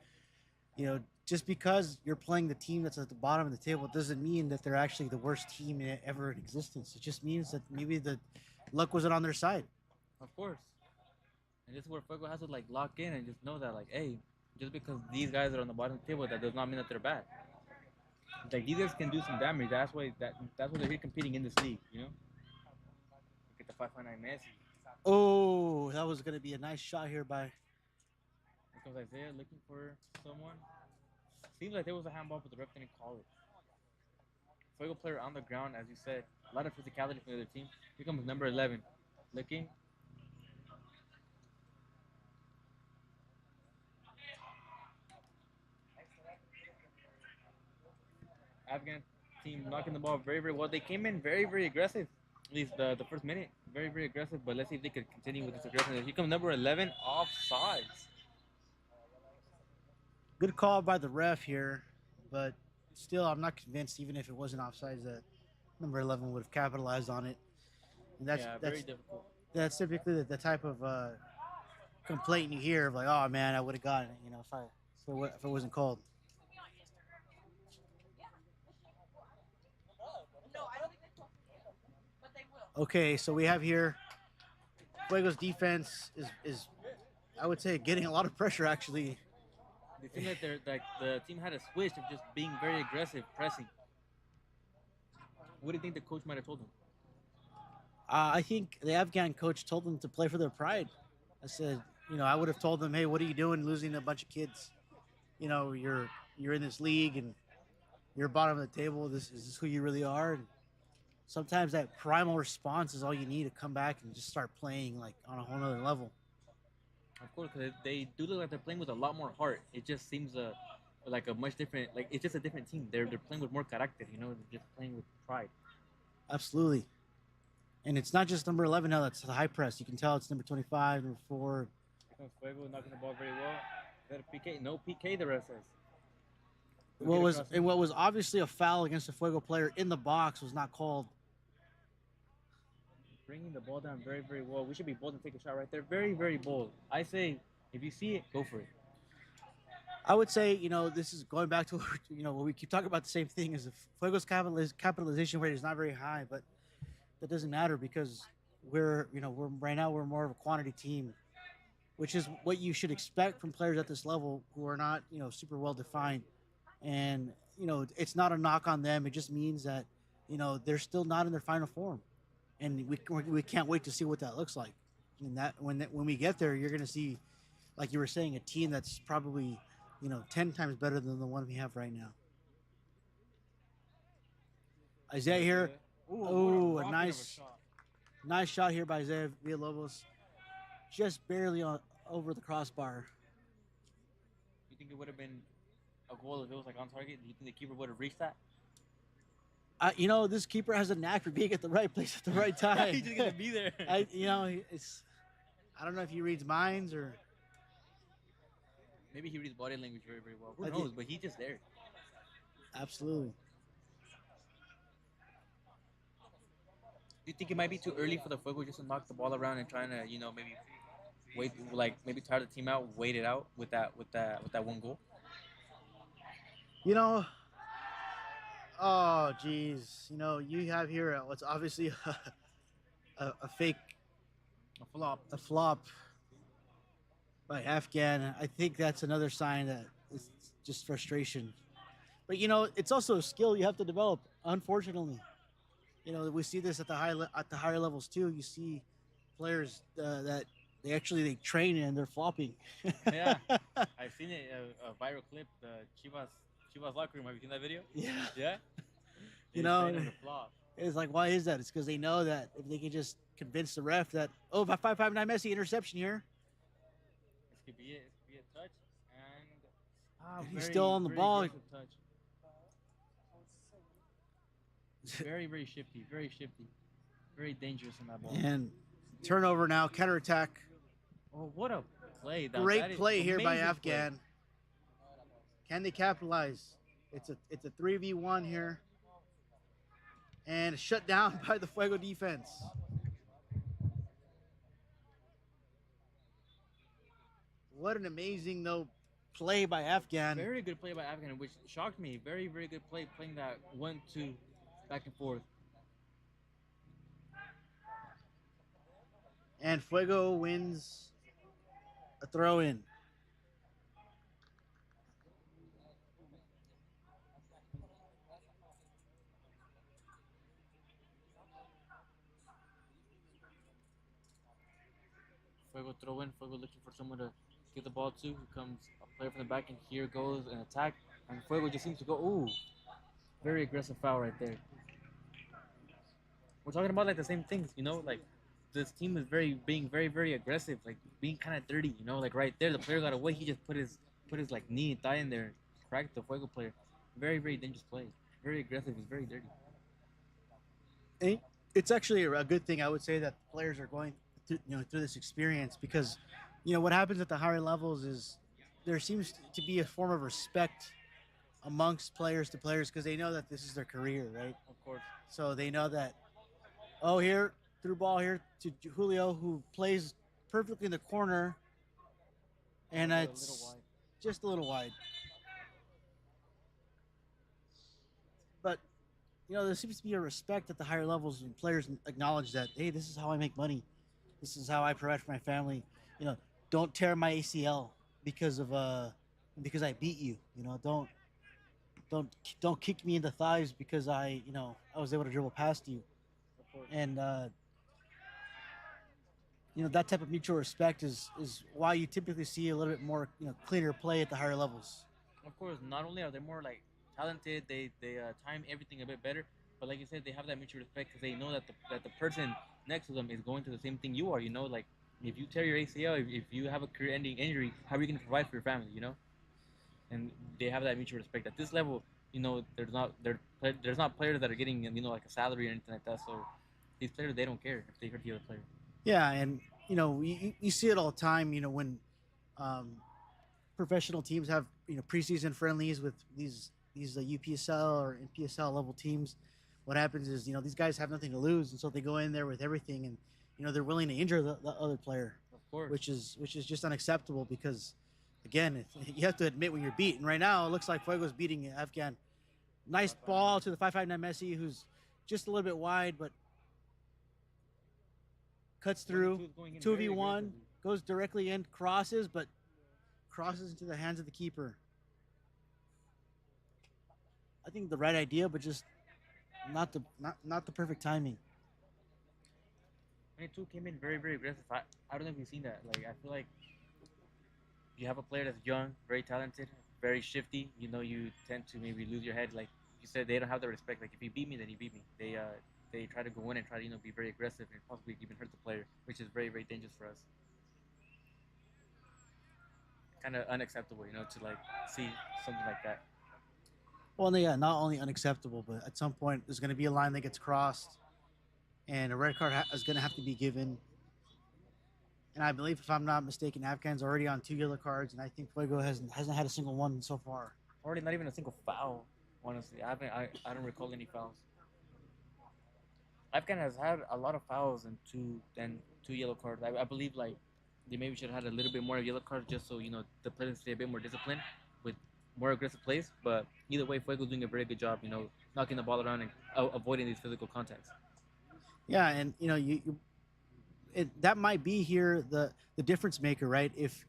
just because you're playing the team that's at the bottom of the table doesn't mean that they're actually the worst team ever in existence. It just means that maybe the luck wasn't on their side. Of course. And this is where Fuego has to like lock in and just know that like, hey, just because these guys are on the bottom of the table, that does not mean that they're bad. Like these guys can do some damage. That's why that's why they're here competing in this league. Look at the 5.9 Messi. Oh, that was going to be a nice shot here by. Here comes Isaiah looking for someone. Seems like there was a handball, but the ref didn't call it. Fuego player on the ground, as you said. A lot of physicality from the other team. Here comes number 11. Looking. Afghan team knocking the ball very, very well. They came in very, very aggressive. At least the first minute. Very, very aggressive. But let's see if they could continue with this aggression. Here comes number 11, offsides. Good call by the ref here, but still, I'm not convinced, even if it wasn't offsides, that number 11 would have capitalized on it. And very difficult. That's typically the type of complaint you hear of like, oh man, I would have gotten it, if it wasn't called. Okay, so we have here Fuego's defense is I would say getting a lot of pressure actually. It seemed like the team had a switch of just being very aggressive, pressing. What do you think the coach might have told them? I think the Afghan coach told them to play for their pride. I said, I would have told them, hey, what are you doing losing a bunch of kids? You're in this league and you're bottom of the table. Is this who you really are? And sometimes that primal response is all you need to come back and just start playing like on a whole nother level. Of course, because they do look like they're playing with a lot more heart. It just seems like a much different, like it's just a different team. They're playing with more character, they're just playing with pride. Absolutely. And it's not just number 11 now that's the high press. You can tell it's number 25, number 4. Here comes Fuego knocking the ball very well. Better PK, no PK, the ref says. What was obviously a foul against a Fuego player in the box was not called. Bringing the ball down very, very well. We should be bold and take a shot right there. Very, very bold. I say, if you see it, go for it. I would say, this is going back to, what we keep talking about the same thing is if Fuego's capitalization rate is not very high, but that doesn't matter because we're right now we're more of a quantity team, which is what you should expect from players at this level who are not, super well defined. And, it's not a knock on them. It just means that, they're still not in their final form. And we can't wait to see what that looks like. And when we get there, you're going to see, like you were saying, a team that's probably, 10 times better than the one we have right now. Isaiah here. Ooh, a nice shot here by Isaiah Villalobos. Just barely over the crossbar. You think it would have been a goal if it was like on target? Do you think the keeper would have reached that? This keeper has a knack for being at the right place at the right time. He's just gonna be there. I don't know if he reads minds or maybe he reads body language very, very well. Who knows? But he's just there. Absolutely. Do you think it might be too early for the Fuego just to knock the ball around and trying to, maybe wait, like maybe tire the team out, wait it out with that one goal? Oh, geez. You have here what's obviously a fake, a flop by Afghan. I think that's another sign that it's just frustration. But, it's also a skill you have to develop, unfortunately. We see this at the higher levels, too. You see players that they train and they're flopping. Yeah, I've seen it, a viral clip, the Chivas locker room. Have you seen that video? Yeah. Yeah? You He's saying know, it was a flop. it's like, why is that? It's because they know that if they can just convince the ref that, oh, 559 Messi interception here, This could be it. This could be a touch. And and he's very, still on the very ball. aggressive touch. Very, very shifty. Very shifty. Very dangerous on that ball. And turnover now, counterattack. Oh, what a play! Great play here by amazing Afghan. play. Can they capitalize? It's a 3v1 here. And shut down by the Fuego defense. What an amazing, though, play by Afghan. Very good play by Afghan, which shocked me. Very, very good play, playing that 1-2 back and forth. And Fuego wins a throw-in. Fuego throw in. Fuego looking for someone to give the ball to. Here comes a player from the back, and here goes an attack. And Fuego just seems to go, ooh, very aggressive foul right there. We're talking about like the same things, you know, like this team is being very, very aggressive, like being kind of dirty, you know, like right there, the player got away. He just put his like knee and thigh in there, cracked the Fuego player. Very, very dangerous play. Very aggressive. It's very dirty. And it's actually a good thing, I would say, that the players are going through this experience, because what happens at the higher levels is there seems to be a form of respect amongst players to players, because they know that this is their career, right? Of course. So they know that, here, through ball here to Julio, who plays perfectly in the corner, and it's just a little wide. But there seems to be a respect at the higher levels, and players acknowledge that, hey, this is how I make money. This is how I provide for my family. Don't tear my ACL because I beat you. Don't kick me in the thighs because I was able to dribble past you. And that type of mutual respect is why you typically see a little bit more cleaner play at the higher levels. Of course, not only are they more like talented, they time everything a bit better, but like you said, they have that mutual respect because they know that the person next to them is going through the same thing you are. Like if you tear your ACL, if you have a career-ending injury, how are you going to provide for your family? And they have that mutual respect at this level. There's not players that are getting like a salary or anything like that. So these players, they don't care if they hurt the other player. Yeah, and you see it all the time. When professional teams have preseason friendlies with these UPSL or NPSL level teams, what happens is these guys have nothing to lose, and so they go in there with everything, and they're willing to injure the other player, of course, which is just unacceptable, because again, you have to admit when you're beaten. Right now, it looks like Fuego's beating Afghan. Nice ball to the 559 Messi, who's just a little bit wide, but cuts through. 2v1, goes directly in, crosses into the hands of the keeper. I think the right idea, but just not the perfect timing. 22 came in very, very aggressive. I don't know if you've seen that. Like, I feel like you have a player that's young, very talented, very shifty. You tend to maybe lose your head. Like you said, they don't have the respect. Like, if you beat me, then you beat me. They try to go in and try to be very aggressive and possibly even hurt the player, which is very, very dangerous for us. Kind of unacceptable, to like see something like that. Well, yeah, not only unacceptable, but at some point there's going to be a line that gets crossed, and a red card is going to have to be given. And I believe, if I'm not mistaken, Afghan's already on 2 yellow cards, and I think Fuego hasn't had a single one so far. Already not even a single foul, honestly. I don't recall any fouls. Afghan has had a lot of fouls and two yellow cards. I believe like they maybe should have had a little bit more yellow cards just so the players stay a bit more disciplined with more aggressive plays. But either way, Fuego's doing a very good job, knocking the ball around and avoiding these physical contacts. Yeah, and that might be here the difference maker, right? If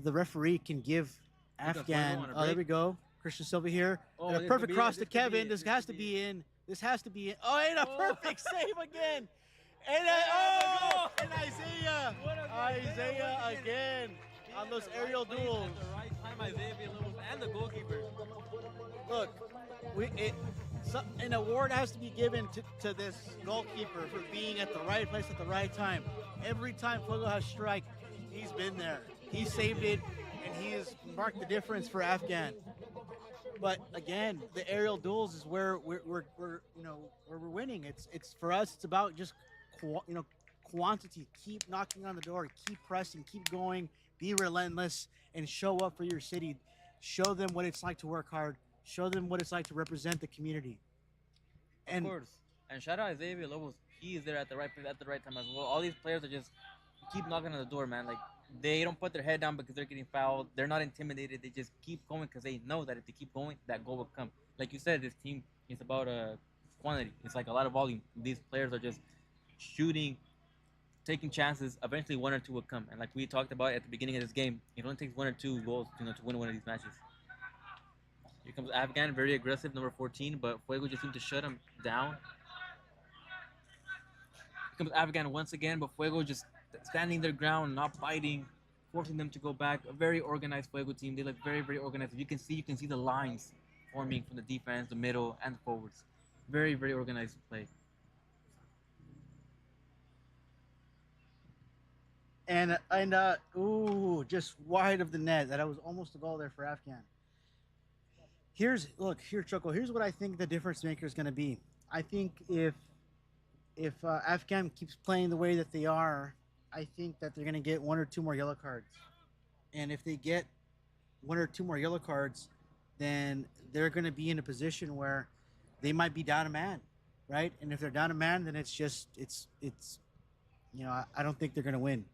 the referee can give Afghan, there we go, Christian Silva here, and a perfect cross to Kevin. This has to be in. This has to be in. Oh, and a perfect save again. And and Isaiah again on those aerial duels. At the right time, Isaiah Villalobos and the goalkeeper. Look, So, an award has to be given to this goalkeeper for being at the right place at the right time. Every time Fuego has strike, he's been there. He saved it, and he has marked the difference for Afghan. But again, the aerial duels is where we're where we're winning. It's for us. It's about just quantity. Keep knocking on the door. Keep pressing. Keep going. Be relentless and show up for your city. Show them what it's like to work hard. Show them what it's like to represent the community. Of course. And shout out Isaiah Villalobos. He is there at the right place at the right time as well. All these players are just keep knocking on the door, man. Like they don't put their head down because they're getting fouled. They're not intimidated. They just keep going because they know that if they keep going, that goal will come. Like you said, this team is about quantity. It's like a lot of volume. These players are just shooting, taking chances. Eventually, one or two will come. And like we talked about at the beginning of this game, it only takes one or two goals, to win one of these matches. Here comes Afghan, very aggressive, number 14, but Fuego just seemed to shut him down. Here comes Afghan once again, but Fuego just standing their ground, not biting, forcing them to go back. A very organized Fuego team. They look very, very organized. You can see the lines forming from the defense, the middle, and the forwards. Very, very organized play. And ooh, just wide of the net. That was almost a goal there for Afghan. Here, Choco. Here's what I think the difference maker is going to be. I think if Afghan keeps playing the way that they are, I think that they're going to get one or two more yellow cards. And if they get one or two more yellow cards, then they're going to be in a position where they might be down a man, right? And if they're down a man, then it's I don't think they're going to win.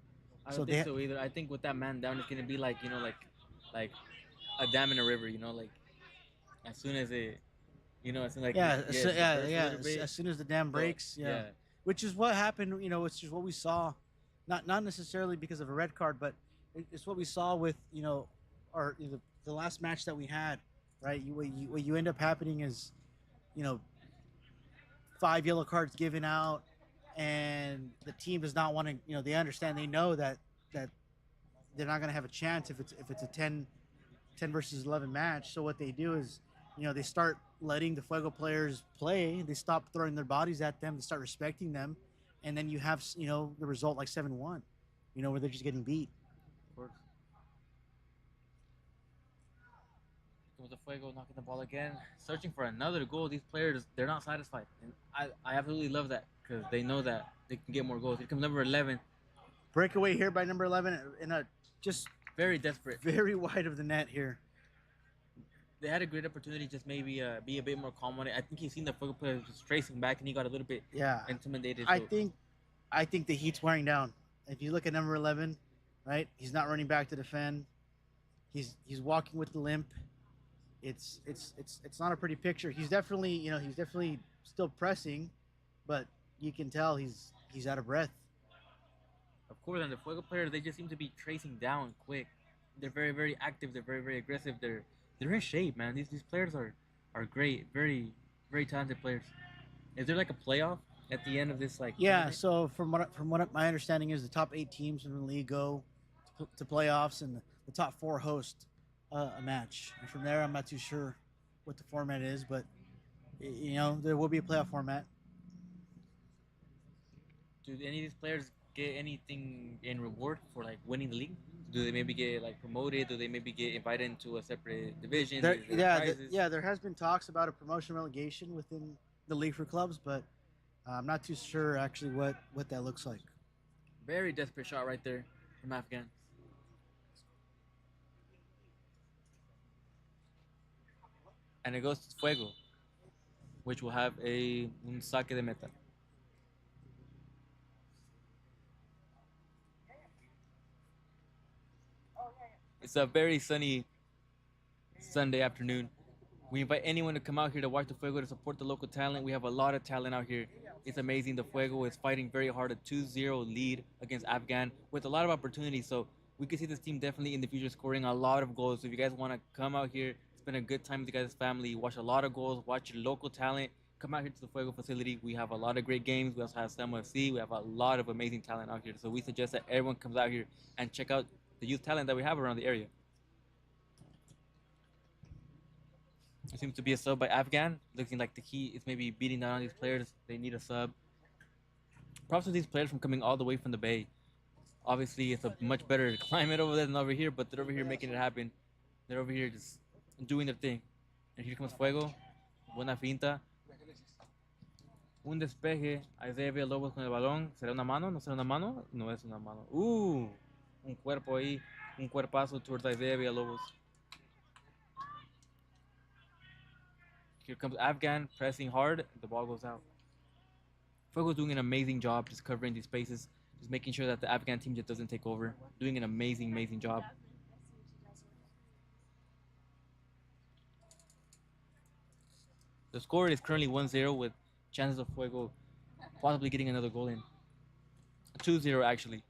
I don't think so either. I think with that man down, it's going to be like a dam in a river, as soon as it, as soon as soon as the dam breaks, which is what happened. It's just what we saw, not necessarily because of a red card, but it's what we saw with the last match that we had, right? What you end up happening is, 5 yellow cards given out, and the team does not want to. They understand, they know that they're not going to have a chance if it's a 10 versus 11 match. So what they do is, they start letting the Fuego players play. They stop throwing their bodies at them. They start respecting them. And then you have, the result like 7-1, where they're just getting beat. Of course. With the Fuego knocking the ball again, searching for another goal. These players, they're not satisfied. And I absolutely love that because they know that they can get more goals. Here comes number 11. Breakaway here by number 11 in a just very desperate. Very wide of the net here. They had a great opportunity, just maybe be a bit more calm on it. I think he's seen the Fuego player just tracing back, and he got a little bit intimidated. I think the heat's wearing down. If you look at number 11, right, he's not running back to defend. He's walking with the limp. It's not a pretty picture. He's definitely still pressing, but you can tell he's out of breath. Of course, and the Fuego players, they just seem to be tracing down quick. They're very, very active. They're very, very aggressive. They're in shape, man. These players are great. Very, very talented players. Is there like a playoff at the end of this? Yeah. So from what my understanding is, the top 8 teams in the league go to playoffs, and the top 4 host a match. And from there, I'm not too sure what the format is, but there will be a playoff format. Do any of these players get anything in reward for winning the league? Do they maybe get promoted? Do they maybe get invited into a separate division? There has been talks about a promotion relegation within the league for clubs, but I'm not too sure actually what that looks like. Very desperate shot right there from Afghan. And it goes to Fuego, which will have un saque de meta. It's a very sunny Sunday afternoon. We invite anyone to come out here to watch the Fuego, to support the local talent. We have a lot of talent out here. It's amazing. The Fuego is fighting very hard, a 2-0 lead against Afghan with a lot of opportunities. So we can see this team definitely in the future scoring a lot of goals. So if you guys want to come out here, spend a good time with you guys' family, watch a lot of goals, watch your local talent, come out here to the Fuego facility. We have a lot of great games. We also have Samo FC. We have a lot of amazing talent out here. So we suggest that everyone comes out here and check out the youth talent that we have around the area. It seems to be a sub by Afghan. Looking like the Heat is maybe beating down on these players. They need a sub. Props to these players from coming all the way from the Bay. Obviously, it's a much better climate over there than over here, but they're over here making it happen. They're over here just doing their thing. And here comes Fuego. Buena finta. Un despeje. Isaiah Villalobos con el balón. ¿Será una mano? ¿No será una mano? No es una mano. Un cuerpo ahí. Un cuerpazo towards Isaiah Villalobos. Here comes Afghan pressing hard. The ball goes out. Fuego's doing an amazing job just covering these spaces, just making sure that the Afghan team just doesn't take over. Doing an amazing, amazing job. The score is currently 1-0 with chances of Fuego possibly getting another goal in. 2-0 actually.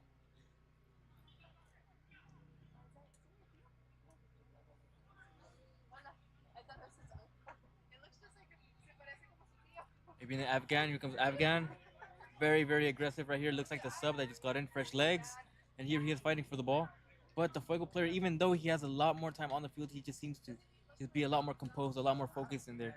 Maybe an Afghan. Here comes Afghan. Very, very aggressive right here. Looks like the sub that just got in, fresh legs. And here he is fighting for the ball. But the Fuego player, even though he has a lot more time on the field, he just seems to just be a lot more composed, a lot more focused in there.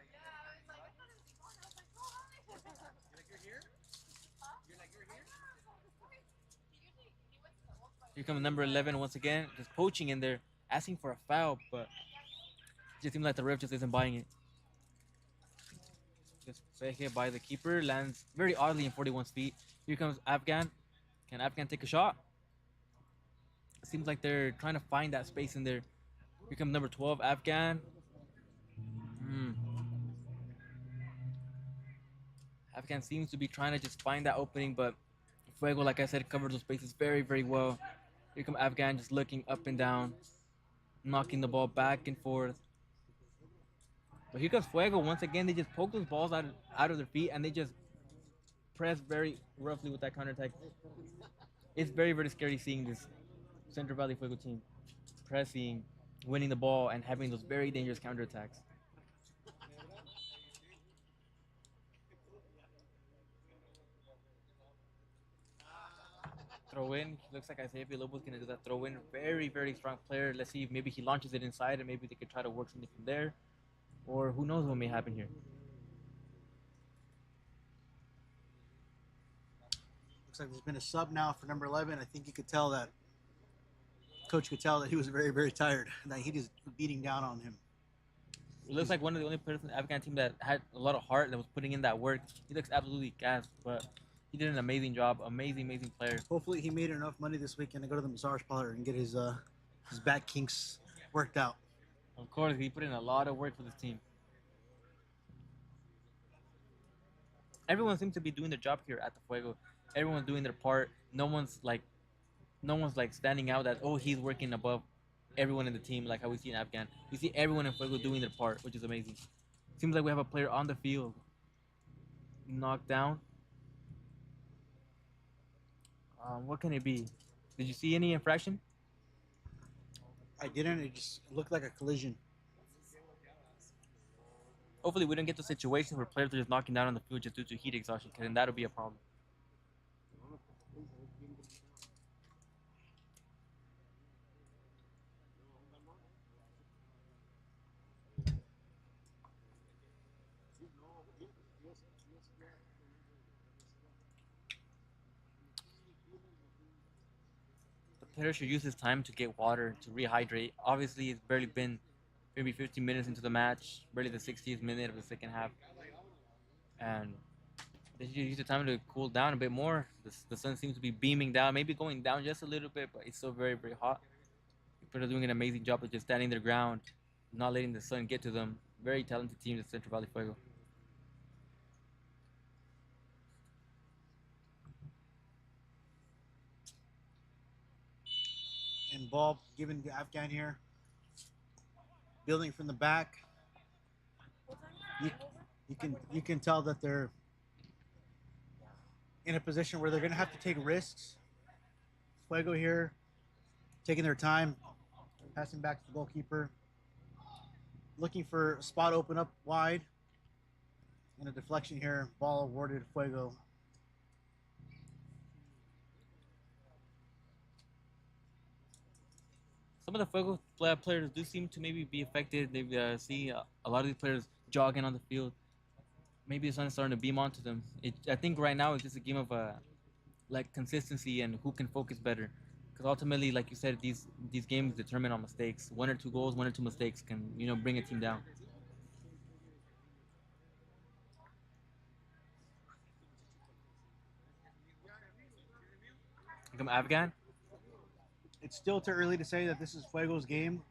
Here comes number 11 once again, just poaching in there, asking for a foul, but it just seems like the ref just isn't buying it. Just hit by the keeper, lands very oddly in 41's feet. Here comes Afghan. Can Afghan take a shot? It seems like they're trying to find that space in there. Here comes number 12, Afghan. Afghan seems to be trying to just find that opening, but Fuego, like I said, covers those spaces very, very well. Here comes Afghan just looking up and down, knocking the ball back and forth. But here comes Fuego. Once again, they just poke those balls out of their feet, and they just press very roughly with that counterattack. It's very, very scary seeing this Central Valley Fuego team pressing, winning the ball, and having those very dangerous counterattacks. Throw in. Looks like Isaiah Villalobos is going to do that throw in. Very, very strong player. Let's see if maybe he launches it inside, and maybe they could try to work something from there. Or who knows what may happen here. Looks like there's been a sub now for number 11. I think you could tell that coach could tell that he was very, very tired, that he was beating down on him. It looks like one of the only players in the Afghan team that had a lot of heart, that was putting in that work. He looks absolutely gassed, but he did an amazing job. Amazing, amazing player. Hopefully he made enough money this weekend to go to the massage parlor and get his back kinks worked out. Of course, he put in a lot of work for this team. Everyone seems to be doing their job here at the Fuego. Everyone's doing their part. No one's like standing out that, oh, he's working above everyone in the team, like how we see in Afghan. We see everyone in Fuego doing their part, which is amazing. Seems like we have a player on the field knocked down. What can it be? Did you see any infraction? I didn't. It just looked like a collision. Hopefully we don't get to situations where players are just knocking down on the field just due to heat exhaustion, because then that'll be a problem. The player should use his time to get water, to rehydrate. Obviously, it's barely been maybe 15 minutes into the match, barely the 60th minute of the second half. And they should use the time to cool down a bit more. The sun seems to be beaming down, maybe going down just a little bit, but it's still very, very hot. People are doing an amazing job of just standing their ground, not letting the sun get to them. Very talented team, the Central Valley Fuego. And ball given to Afghan here. Building from the back. You can tell that they're in a position where they're going to have to take risks. Fuego here, taking their time, passing back to the goalkeeper, looking for a spot open up wide, and a deflection here. Ball awarded to Fuego. Some of the Fuego players do seem to maybe be affected. They see a lot of these players jogging on the field. Maybe the sun's starting to beam onto them. I think right now it's just a game of like consistency and who can focus better. Because ultimately, like you said, these games determine on mistakes. 1 or 2 goals, 1 or 2 mistakes can bring a team down. Come Afghan. It's still too early to say that this is Fuego's game.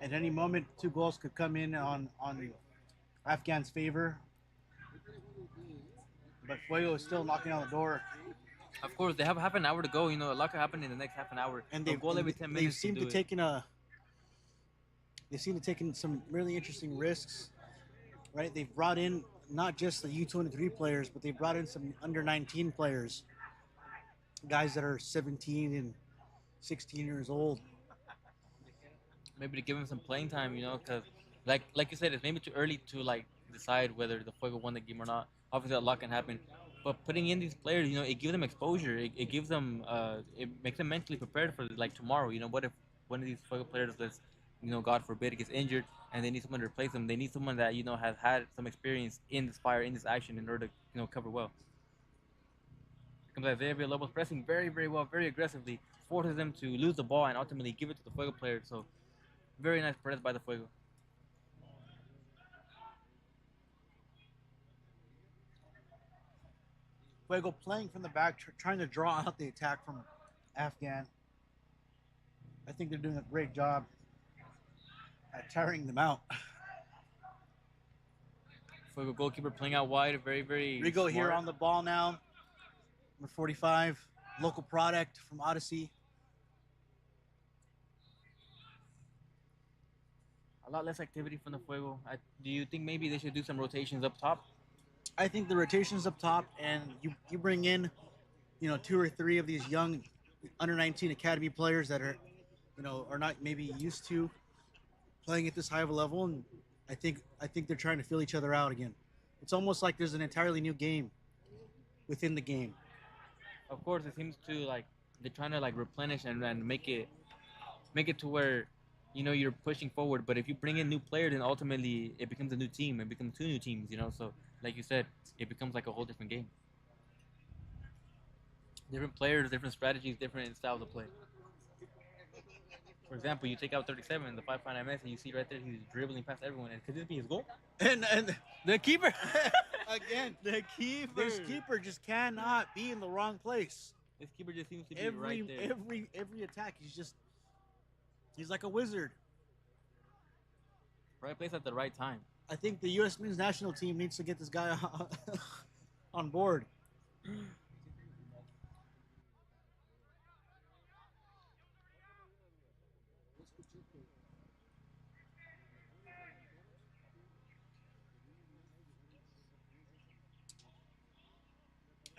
At any moment, 2 goals could come in on Afghan's favor. But Fuego is still knocking on the door. Of course, they have half an hour to go. A lot could happen in the next half an hour. And They'll goal every 10 minutes. They seem to taking some really interesting risks, right? They've brought in not just the U23 players, but they brought in some under 19 players, guys that are 17 and 16 years old. Maybe to give him some playing time, because like you said, it's maybe too early to like decide whether the Fuego won the game or not. Obviously, a lot can happen, but putting in these players, it gives them exposure. It gives them, it makes them mentally prepared for like tomorrow. What if one of these Fuego players, God forbid, gets injured and they need someone to replace them? They need someone that has had some experience in this fire, in this action, in order to cover well. Comes Isaiah Villalobos pressing very, very well, very aggressively, forces them to lose the ball and ultimately give it to the Fuego player. So very nice press by the Fuego. Fuego playing from the back, trying to draw out the attack from Afghan. I think they're doing a great job at tiring them out. Fuego goalkeeper playing out wide, very, very Rigo smart. here on the ball now. Number 45, local product from Odyssey. A lot less activity from the Fuego. Do you think maybe they should do some rotations up top? I think the rotations up top, and you bring in, 2 or 3 of these young under 19 academy players that are, are not maybe used to playing at this high of a level, and I think they're trying to feel each other out again. It's almost like there's an entirely new game within the game. Of course, it seems to like they're trying to like replenish and make it to where you're pushing forward. But if you bring in new players, then ultimately it becomes a new team. It becomes 2 new teams. So like you said, it becomes like a whole different game. Different players, different strategies, different styles of play. For example, you take out 37, the 5'9" MS, and you see right there he's dribbling past everyone. And could this be his goal? And The keeper again, the keeper. this keeper just cannot be in the wrong place. This keeper just seems to be right there. Every attack, he's like a wizard. Right place at the right time. I think the U.S. men's national team needs to get this guy on board.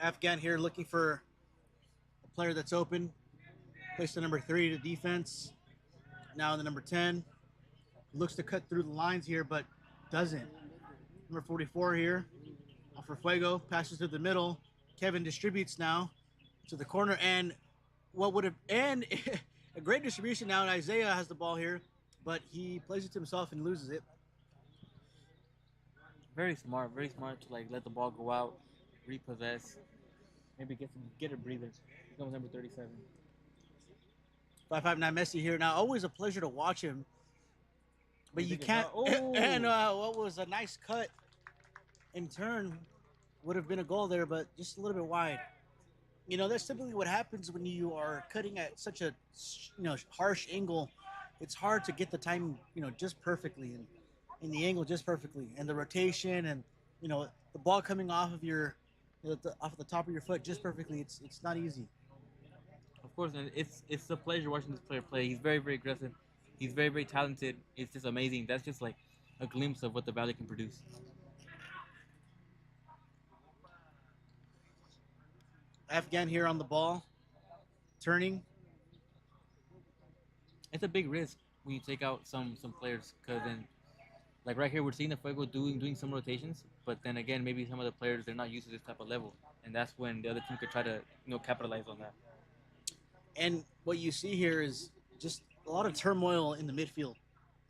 Afghan here looking for a player that's open. Placed the number 3 to defense. Now in the number 10. Looks to cut through the lines here, but doesn't. Number 44 here. For Fuego. Passes to the middle. Kevin distributes now to the corner. And a great distribution now. And Isaiah has the ball here, but he plays it to himself and loses it. Very smart to like let the ball go out, repossess, maybe get a breather. Here comes number 37. 5'9" Messi here. Now, always a pleasure to watch him, but you can't. Oh. And what was a nice cut in turn would have been a goal there, but just a little bit wide. That's typically what happens when you are cutting at such a harsh angle. It's hard to get the timing just perfectly and in the angle just perfectly, and the rotation and the ball coming off of your off the top of your foot just perfectly. It's not easy. Of course, and it's a pleasure watching this player play. He's very, very aggressive. He's very, very talented. It's just amazing. That's just like a glimpse of what the Valley can produce. Afghan here on the ball, turning. It's a big risk when you take out some players, because then, like right here, we're seeing the Fuego doing some rotations, but then again, maybe some of the players, they're not used to this type of level, and that's when the other team could try to capitalize on that. And what you see here is just a lot of turmoil in the midfield,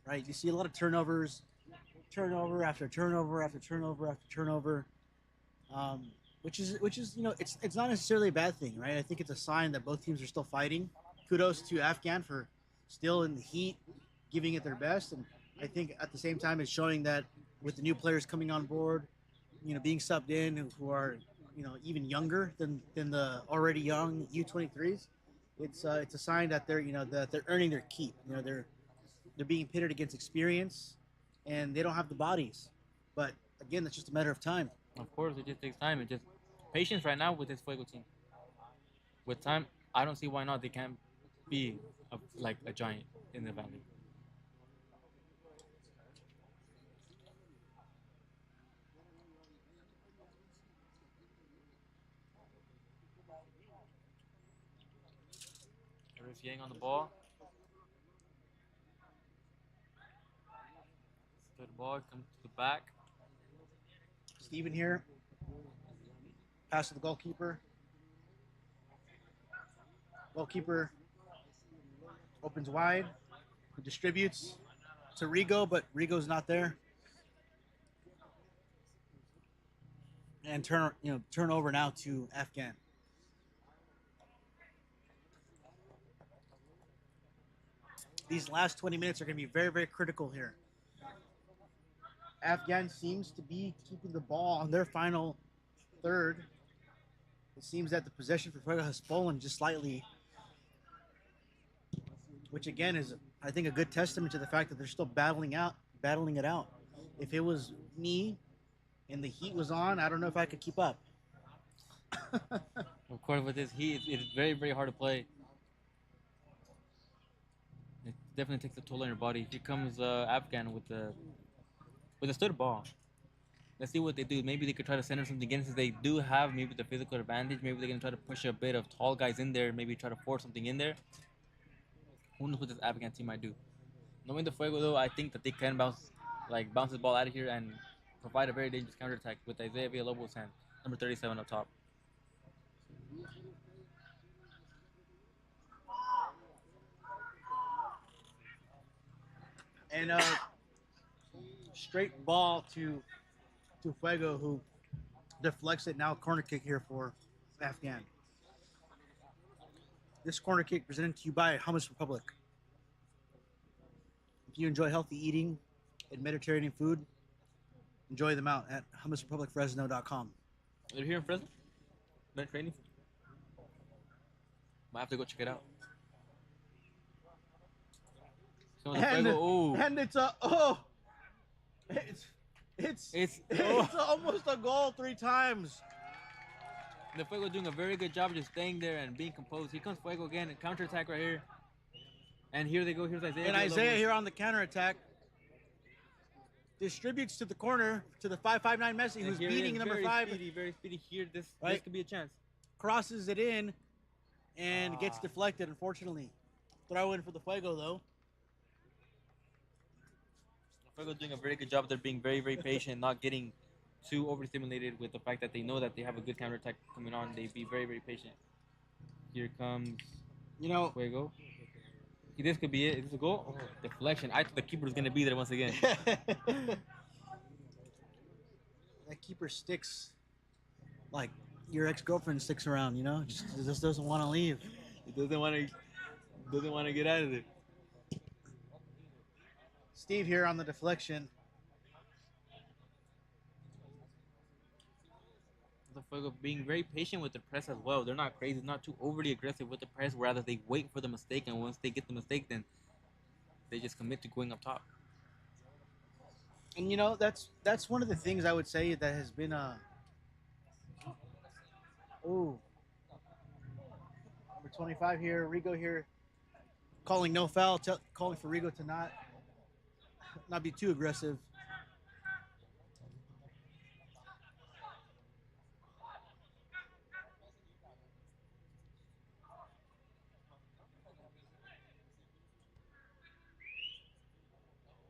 right? You see a lot of turnovers, turnover after turnover after turnover after turnover, um, which is it's not necessarily a bad thing, right? I think it's a sign that both teams are still fighting. Kudos to Afghan for still in the heat, giving it their best, and I think at the same time it's showing that with the new players coming on board, being subbed in who are even younger than the already young U23s. It's a sign that they're earning their keep. They're being pitted against experience, and they don't have the bodies. But again, that's just a matter of time. Of course, it just takes time. It just patience right now with this Fuego team. With time, I don't see why not. They can't be like a giant in the valley. There's Yang on the ball. Good ball comes to the back. Steven here, pass to the goalkeeper. Goalkeeper opens wide, distributes to Rigo, but Rigo's not there. And turn over now to Afghan. These last 20 minutes are going to be very, very critical here. Afghan seems to be keeping the ball on their final third. It seems that the possession for Fuego has fallen just slightly, which again is, I think, a good testament to the fact that they're still battling it out. If it was me and the heat was on, I don't know if I could keep up. Of course, with this heat, it's very, very hard to play. It definitely takes a toll on your body. Here comes Afghan with a stood ball. Let's see what they do. Maybe they could try to center something in since they do have maybe the physical advantage. Maybe they can try to push a bit of tall guys in there. Maybe try to force something in there. Who knows what this Afghan team might do? Knowing the Fuego though, I think that they can bounce the ball out of here and provide a very dangerous counterattack with Isaiah Villalobos and number 37 up top. And straight ball to Fuego, who deflects it. Now corner kick here for Afghan. This corner kick presented to you by Hummus Republic. If you enjoy healthy eating and Mediterranean food, enjoy them out at hummusrepublicfresno.com. They're here in Fresno. Mediterranean. Might have to go check it out. So the Fuego, and it's it's almost a goal 3 times. The Fuego doing a very good job of just staying there and being composed. Here comes Fuego again, a counterattack right here. And here they go. Here's Isaiah. And Isaiah here on the counterattack. Distributes to the corner to the 5'9" Messi, who's beating number 5. Very speedy here. This could be a chance. Crosses it in and gets deflected, unfortunately. Throw in for the Fuego, though. Fuego doing a very good job. They're being very, very patient, not getting too overstimulated with the fact that they know that they have a good counterattack coming on. They be very, very patient. Here comes Fuego. This could be it. Is this a goal? Oh, deflection. I thought the keeper was going to be there once again. That keeper sticks like your ex-girlfriend sticks around, just doesn't want to leave. It doesn't want to get out of there. Steve here on the deflection. The Fuego being very patient with the press as well. They're not crazy, not too overly aggressive with the press. Rather, they wait for the mistake, and once they get the mistake, then they just commit to going up top. And that's one of the things I would say that has been number 25 here, Rigo here, calling no foul, calling for Rigo to not be too aggressive.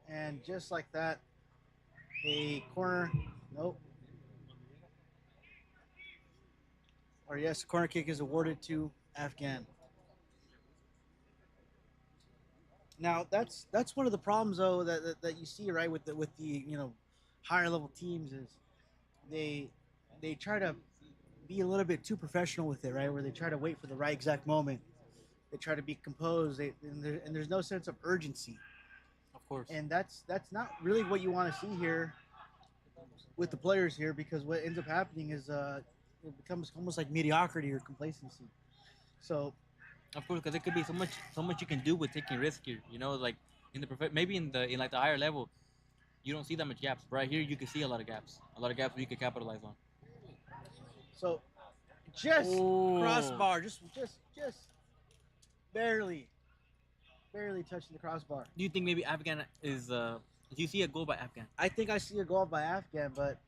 And just like that, a corner, nope. Or yes, corner kick is awarded to Afghan. Now that's one of the problems though that you see right with the higher level teams is they they try to be a little bit too professional with it, right? Where they try to wait for the right exact moment. They try to be composed, and there's no sense of urgency. Of course. And that's not really what you want to see here with the players here, because what ends up happening is it becomes almost like mediocrity or complacency. So Of course, because it could be so much you can do with taking risk here. You know, like in the maybe in like the higher level, you don't see that much gaps. Right here, you can see a lot of gaps we could capitalize on. so just Oh. crossbar, just barely touching the crossbar. Do you think maybe Afghan is? Do you see a goal by Afghan? I think I see a goal by Afghan, but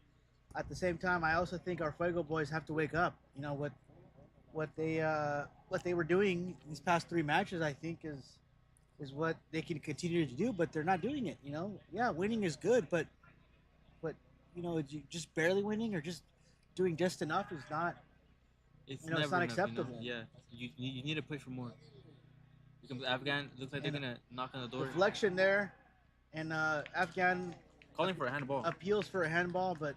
at the same time, I also think our Fuego boys have to wake up. You know what they were doing these past 3 matches, I think is what they can continue to do, but they're not doing it. You know, yeah, winning is good, but just barely winning or just doing just enough is not. It's You know, it's never not enough, acceptable. Yeah, you need to push for more. Because Afghan looks like they're And gonna knock on the door, Deflection there, and Afghan calling for a handball. appeals for a handball, but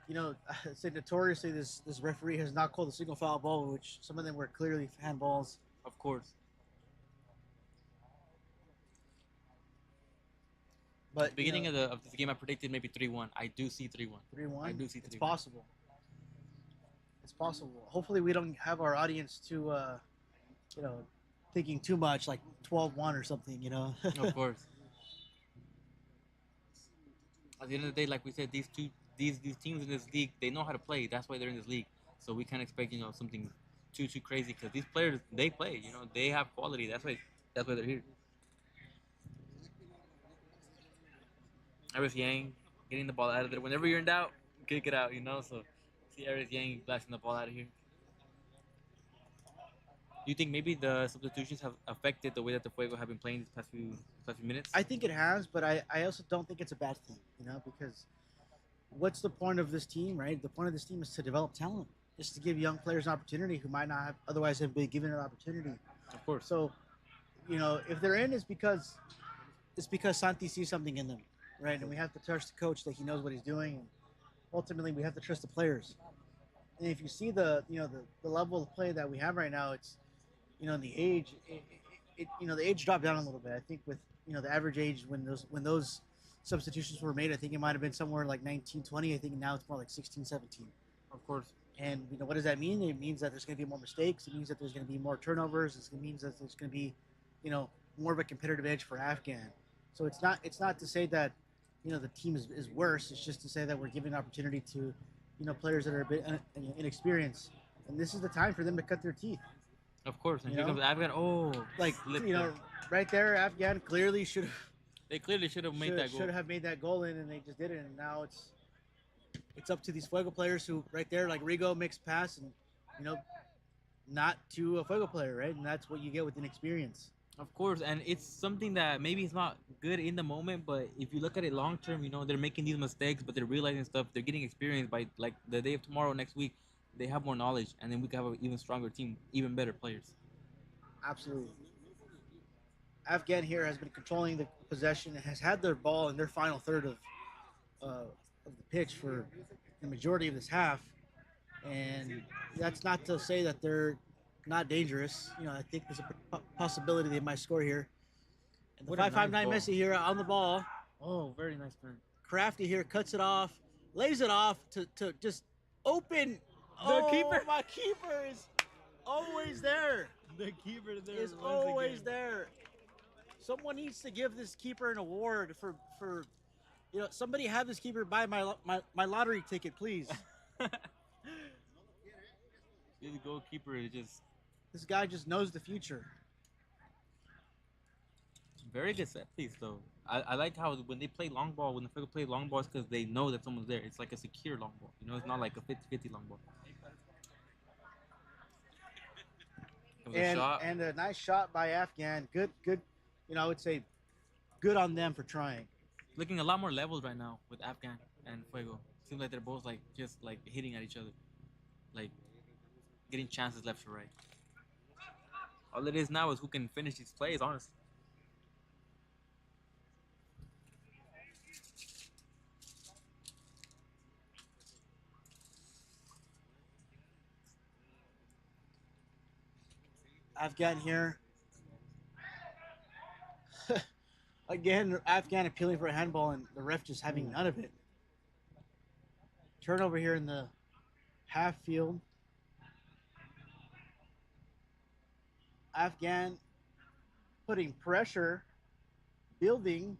I say notoriously this referee has not called a single foul ball, which some of them were clearly handballs. Of course. But At the beginning of this game, I predicted maybe 3-1. I do see 3-1. 3-1. I do see It's 3-1. possible. It's possible. Hopefully, we don't have our audience too, thinking too much, like 12-1 or something. You know. Of course. At the end of the day, like we said, these teams in this league, they know how to play. That's why they're in this league. So we can't expect something too crazy, because these players, they play. They have quality. That's why they're here. Aris Yang getting the ball out of there. Whenever you're in doubt, kick it out. So see Aris Yang blasting the ball out of here. Do you think maybe the substitutions have affected the way that the Fuego have been playing these past few minutes? I think it has, but I also don't think it's a bad thing. Because what's the point of this team, right? The point of this team is to develop talent, just to give young players an opportunity who might not have otherwise have been given an opportunity. Of course. So, if they're in, it's because Santi sees something in them, right? And we have to trust the coach that he knows what he's doing, and ultimately we have to trust the players. And if you see the level of play that we have right now, it's the age, the age dropped down a little bit. I think with the average age when those substitutions were made, I think it might have been somewhere like 19, 20. I think now it's more like 16, 17. Of course. And what does that mean? It means that there's going to be more mistakes. It means that there's going to be more turnovers. It means that there's going to be, more of a competitive edge for Afghan. So it's not to say that, the team is worse. It's just to say that we're giving opportunity to, players that are a bit inexperienced. And this is the time for them to cut their teeth. Of course. And You here know? comes Afghan. Oh, Like, slipped there. right there, Afghan clearly should They clearly should have made that goal. have made that goal in, and they just didn't. And now it's up to these Fuego players who right there, like Rigo makes pass and, not to a Fuego player, right? And that's what you get with inexperience. Of course, and it's something that maybe it's not good in the moment, but if you look at it long term, they're making these mistakes, but they're realizing stuff. They're getting experience by like the day of tomorrow, next week. They have more knowledge, and then we can have an even stronger team, even better players. Absolutely. Afghan here has been controlling the possession and has had their ball in their final third of the pitch for the majority of this half. And that's not to say that they're not dangerous. I think there's a possibility they might score here. And the What a 5-5-9 nice ball. Messi here on the ball. Oh, very nice turn. Crafty here cuts it off, lays it off to just open. The keeper. My keeper is always there. The keeper there Is always there. Someone needs to give this keeper an award for somebody have this keeper buy my lottery ticket, please. The goalkeeper is just This guy just knows the future. very good set piece, though. I like how when they play long ball, when the Fuego play long balls, because they know that someone's there. It's like a secure long ball. It's not like a 50-50 long ball. Comes a shot. And a nice shot by Afghan. Good. I would say good on them for trying. Looking a lot more levels right now with Afghan and Fuego. Seems like they're both just hitting at each other, like getting chances left to right. All it is now is who can finish these plays, honestly. Afghan here. Again, Afghan appealing for a handball and the ref just having none of it. Turnover here in the half field. Afghan putting pressure, building,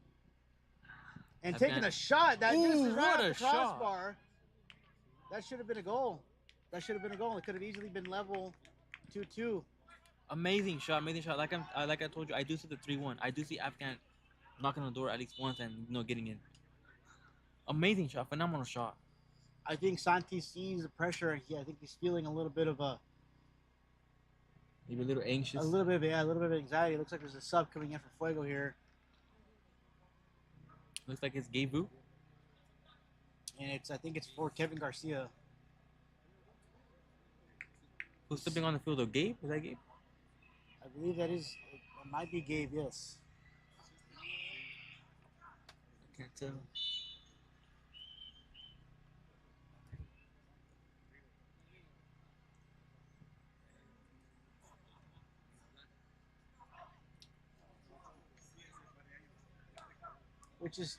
and Afghan. taking a shot that misses right what off a the shot. crossbar. That should have been a goal. That should have been a goal. It could have easily been level 2-2. Amazing shot, amazing shot. Like I told you, I do see the 3-1. I do see Afghan knocking on the door at least once and getting in. Amazing shot, phenomenal shot. I think Santi sees the pressure. I think he's feeling a little bit of Maybe a little anxious. a little bit of anxiety. It looks like there's a sub coming in for Fuego here, Looks like it's Gabu. and I think it's for Kevin Garcia. Who's stepping on the field though? Gabe? Is that Gabe? I believe that is. It might be Gabe. Yes. I can't tell. Which is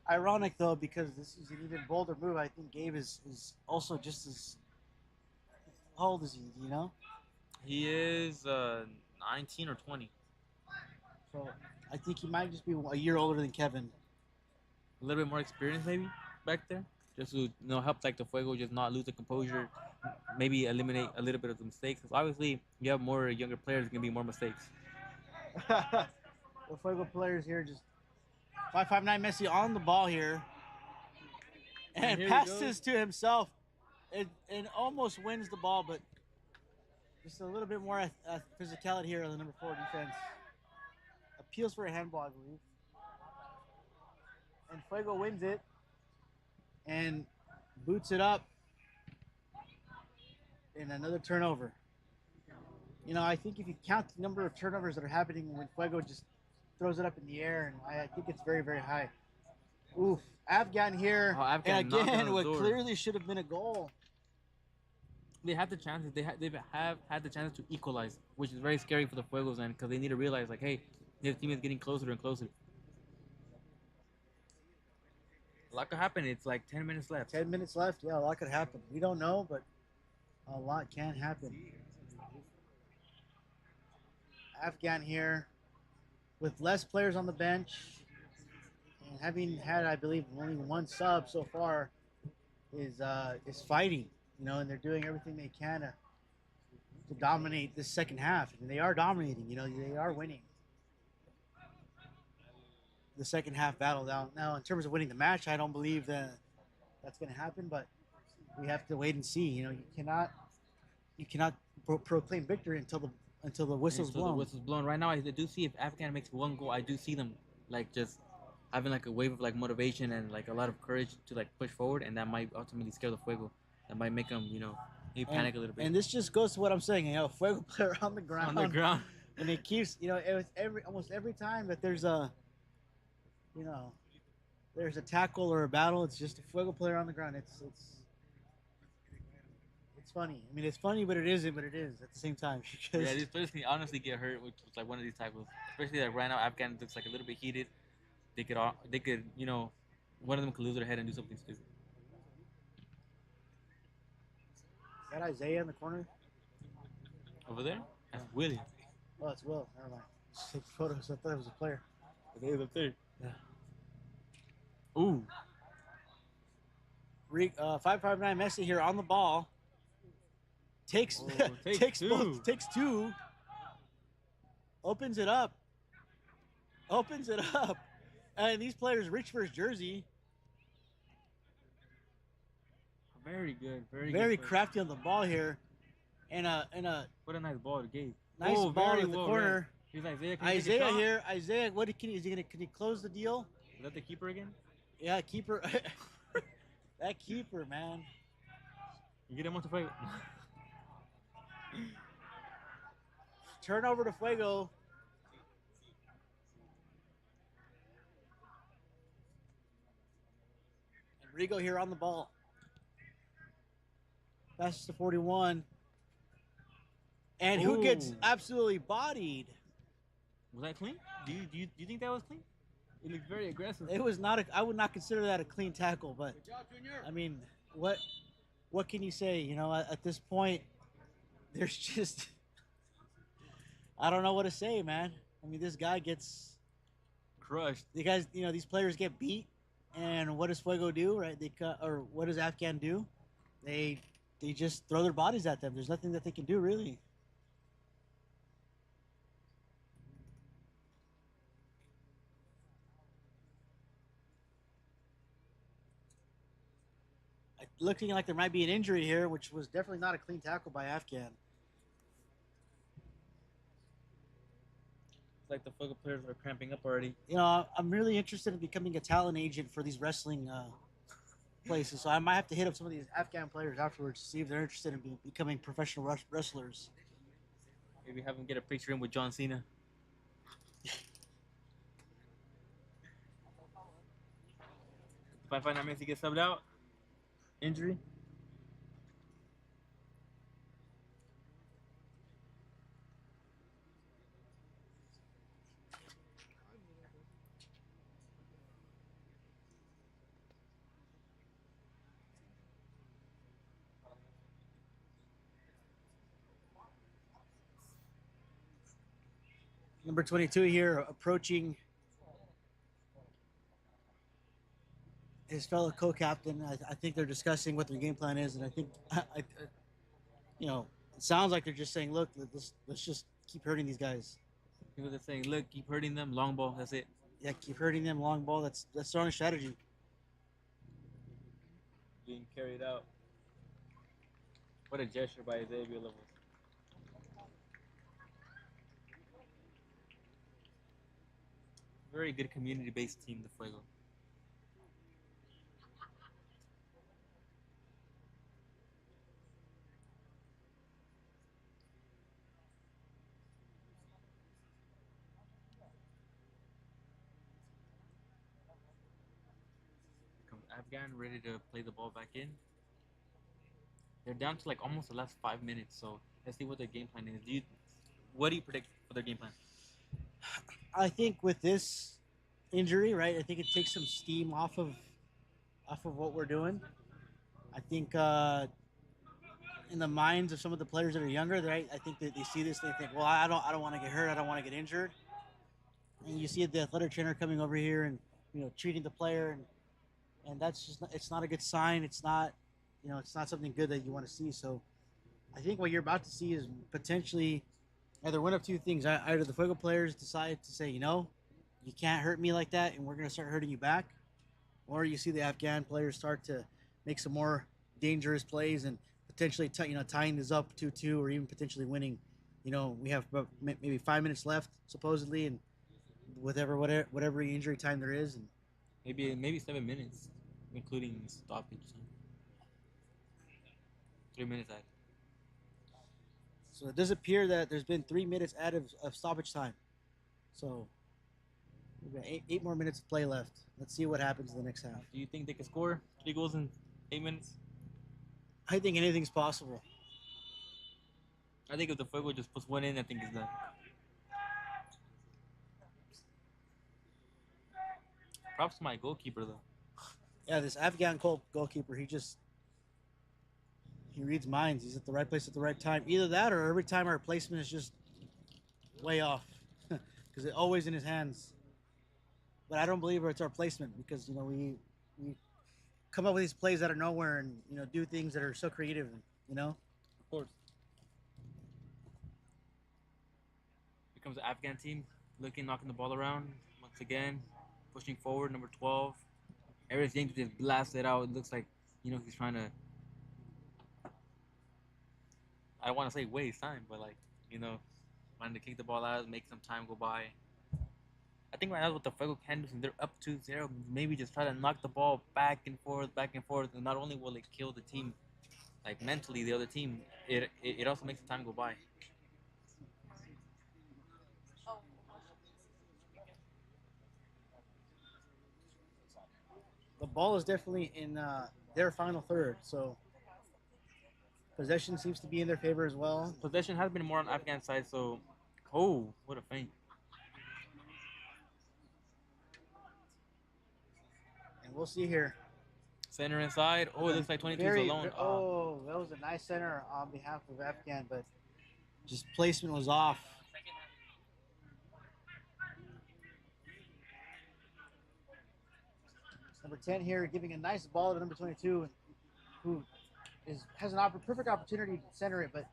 ironic though, because this is an even bolder move. I think Gabe is also just as. How old is he? Do you know? He is 19 or 20. So I think he might just be a year older than Kevin. A little bit more experience maybe back there. Just to help like the Fuego just not lose the composure. Maybe eliminate a little bit of the mistakes. Because obviously you have more younger players, gonna be more mistakes. The Fuego players here just 559 Messi on the ball here. And here he passes to himself. And almost wins the ball, but just a little bit more physicality here on the number 4 defense. Appeals for a handball, I believe. And Fuego wins it and boots it up in another turnover. You know, I think if you count the number of turnovers that are happening when Fuego just throws it up in the air, and I think it's very, very high. Oof. Afghan here. Oh, Afghan and knocking on again, the what door. clearly should have been a goal. They have the chances. They have had the chance to equalize, which is very scary for the Fuegos, and because they need to realize like, hey, this team is getting closer and closer. A lot could happen. It's like 10 minutes left. 10 minutes left. Yeah, a lot could happen. We don't know, but a lot can happen. Afghan here with less players on the bench and having had, I believe, only one sub so far is fighting, you know, and they're doing everything they can to dominate this second half. And they are dominating, you know, they are winning the second half battle. Now, in terms of winning the match, I don't believe that's going to happen, but we have to wait and see. You know, you cannot proclaim victory until the whistle's blown. The whistle's blown. Right now, I do see if Afghan makes one goal, I do see them like just having like a wave of like motivation and like a lot of courage to like push forward, and that might ultimately scare the Fuego. That might make them, maybe panic a little bit. And this just goes to what I'm saying. You know, Fuego player on the ground. On the ground. And it keeps, it was almost every time that there's there's a tackle or a battle, it's just a Fuego player on the ground. It's funny. I mean, it's funny, but it isn't. But it is at the same time. Yeah, these players can honestly get hurt with like one of these tackles. Especially like right now, Afghan looks like a little bit heated. They could, one of them could lose their head and do something stupid. Is that Isaiah in the corner? Over there? That's Willie. Oh, it's Will. Never mind. Just take photos. I thought it was a player. It is up there. Yeah. Ooh. 559 Messi here on the ball. Takes two. Opens it up. And these players reach for his jersey. Very good. Very crafty on the ball here. And what a nice ball to Gabe. Nice ball at the corner. He's Isaiah. Isaiah here. Isaiah, can he close the deal? Is that the keeper again? Yeah, keeper. That keeper, man. You get him on to fight. Turnover to Fuego. And Rigo here on the ball. Passes to 41. and who gets Ooh. absolutely bodied. Was that clean? Do you think that was clean? It looked very aggressive. It was not. I would not consider that a clean tackle, but I mean, what can you say? You know, at this point, there's just I don't know what to say, man. I mean, this guy gets Crushed. the guys. You know, these players get beat, and what does Fuego do? Right? They cut, or what does Afghan do? They just throw their bodies at them. There's nothing that they can do really. Looking like there might be an injury here, which was definitely not a clean tackle by Afghan. It's like the Fuego players are cramping up already. You know, I'm really interested in becoming a talent agent for these wrestling places, so I might have to hit up some of these Afghan players afterwards to see if they're interested in becoming professional wrestlers. Maybe have him get a picture in with John Cena. If I find that means he gets subbed out. Injury. Number 22 here, approaching his fellow co-captain. I think they're discussing what their game plan is, and I think, you know, it sounds like they're just saying, look, let's just keep hurting these guys. He was just saying, look, keep hurting them. Long ball. That's it. Yeah, keep hurting them. Long ball. That's their only strategy. Being carried out. What a gesture by Xavier Levels. Very good community-based team, the Fuego. Comes Afghan ready to play the ball back in. They're down to like almost the last 5 minutes, so let's see what their game plan is. What do you predict for their game plan? I think with this injury, right, I think it takes some steam off of what we're doing. I think in the minds of some of the players that are younger, right, I think that they see this, they think, well, I don't want to get hurt, I don't want to get injured. And you see the athletic trainer coming over here and treating the player, and that's just it's not a good sign. It's not it's not something good that you want to see. So I think what you're about to see is potentially either one of two things. Either the Fuego players decide to say, you can't hurt me like that, and we're going to start hurting you back, or you see the Afghan players start to make some more dangerous plays and potentially tying this up 2-2 or even potentially winning. We have maybe 5 minutes left supposedly, and whatever injury time there is, and maybe 7 minutes, including stoppage time. 3 minutes out. So it does appear that there's been 3 minutes out of stoppage time. So we've got eight more minutes of play left. Let's see what happens in the next half. Do you think they can score 3 goals in 8 minutes? I think anything's possible. I think if the Fuego just puts one in, I think it's done. Props to my goalkeeper, though. Yeah, this Afghan goalkeeper, he reads minds. He's at the right place at the right time. Either that or every time our placement is just way off because it's always in his hands. But I don't believe it's our placement because, we come up with these plays out of nowhere and, do things that are so creative, Of course. Here comes the Afghan team, knocking the ball around once again, pushing forward, number 12. Everything just blasted out. It looks like, he's trying to, I don't want to say waste time, but wanting to kick the ball out, make some time go by. I think right now what the Fuego can do, since they're up 2-0, maybe just try to knock the ball back and forth, and not only will it kill the team, mentally, the other team, it also makes the time go by. The ball is definitely in their final third, so Possession seems to be in their favor as well. Possession has been more on Afghan side, so oh, what a feint. And we'll see here. Center inside. Oh, it looks like 22 is alone. Oh, that was a nice center on behalf of Afghan, but just placement was off. Number 10 here giving a nice ball to number 22, who has an perfect opportunity to center it, but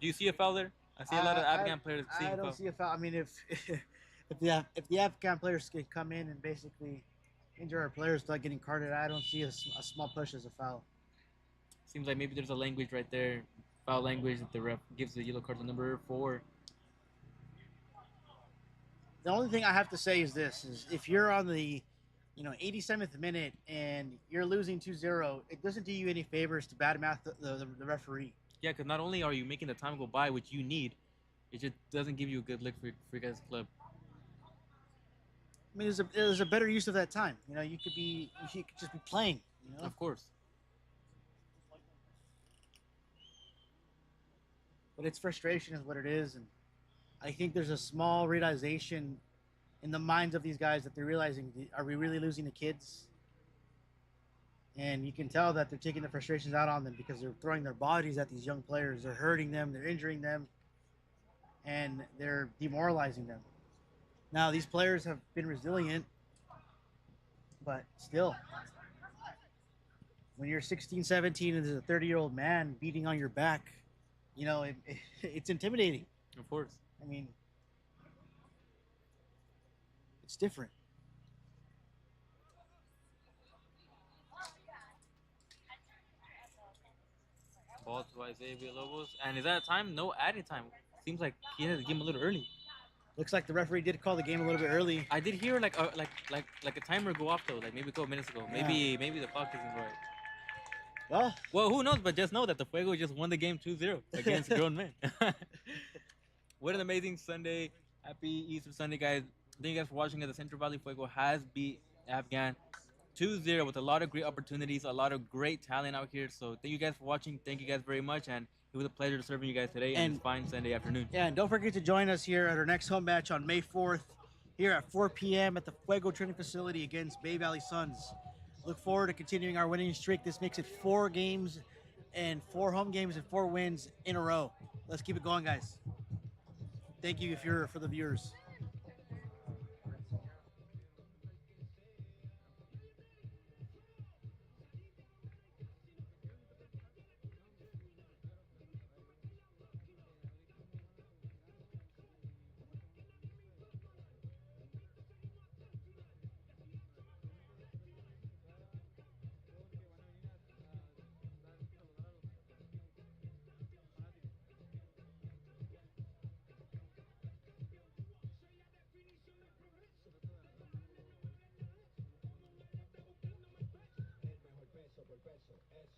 Do you see a foul there? I see a lot of Afghan players seeing I don't see a foul. I mean, if if the Afghan players can come in and basically injure our players without getting carded, I don't see a small push as a foul. Seems like maybe there's a language right there, foul language that the ref gives the yellow card to number 4. The only thing I have to say is this: is if you're on the 87th minute and you're losing 2-0, it doesn't do you any favors to badmouth the referee. Yeah, because not only are you making the time go by, which you need, it just doesn't give you a good look for your guys' club. I mean, there's a better use of that time. You could just be playing. Of course. But it's frustration is what it is, and I think there's a small realization in the minds of these guys that they're realizing, are we really losing the kids? And you can tell that they're taking the frustrations out on them because they're throwing their bodies at these young players. They're hurting them, they're injuring them, and they're demoralizing them. Now, these players have been resilient, but still, when you're 16, 17, and there's a 30-year-old man beating on your back, it's intimidating. Of course. I mean, it's different. Ball to Isaiah Villalobos. And is that a time? No added time. Seems like he had to give him a little early. Looks like the referee did call the game a little bit early. I did hear like a timer go off though, like maybe a couple minutes ago. Maybe the clock isn't right. Well, who knows? But just know that the Fuego just won the game 2-0 against grown men. What an amazing Sunday! Happy Easter Sunday, guys! Thank you guys for watching. The Central Valley Fuego has beat Afghan 2-0 with a lot of great opportunities, a lot of great talent out here. So thank you guys for watching. Thank you guys very much, and it was a pleasure serving you guys today and this fine Sunday afternoon. Yeah, and don't forget to join us here at our next home match on May 4th, here at 4 p.m. at the Fuego Training Facility against Bay Valley Suns. Look forward to continuing our winning streak. This makes it 4 games and 4 home games and 4 wins in a row. Let's keep it going, guys. Thank you for the viewers. Por peso.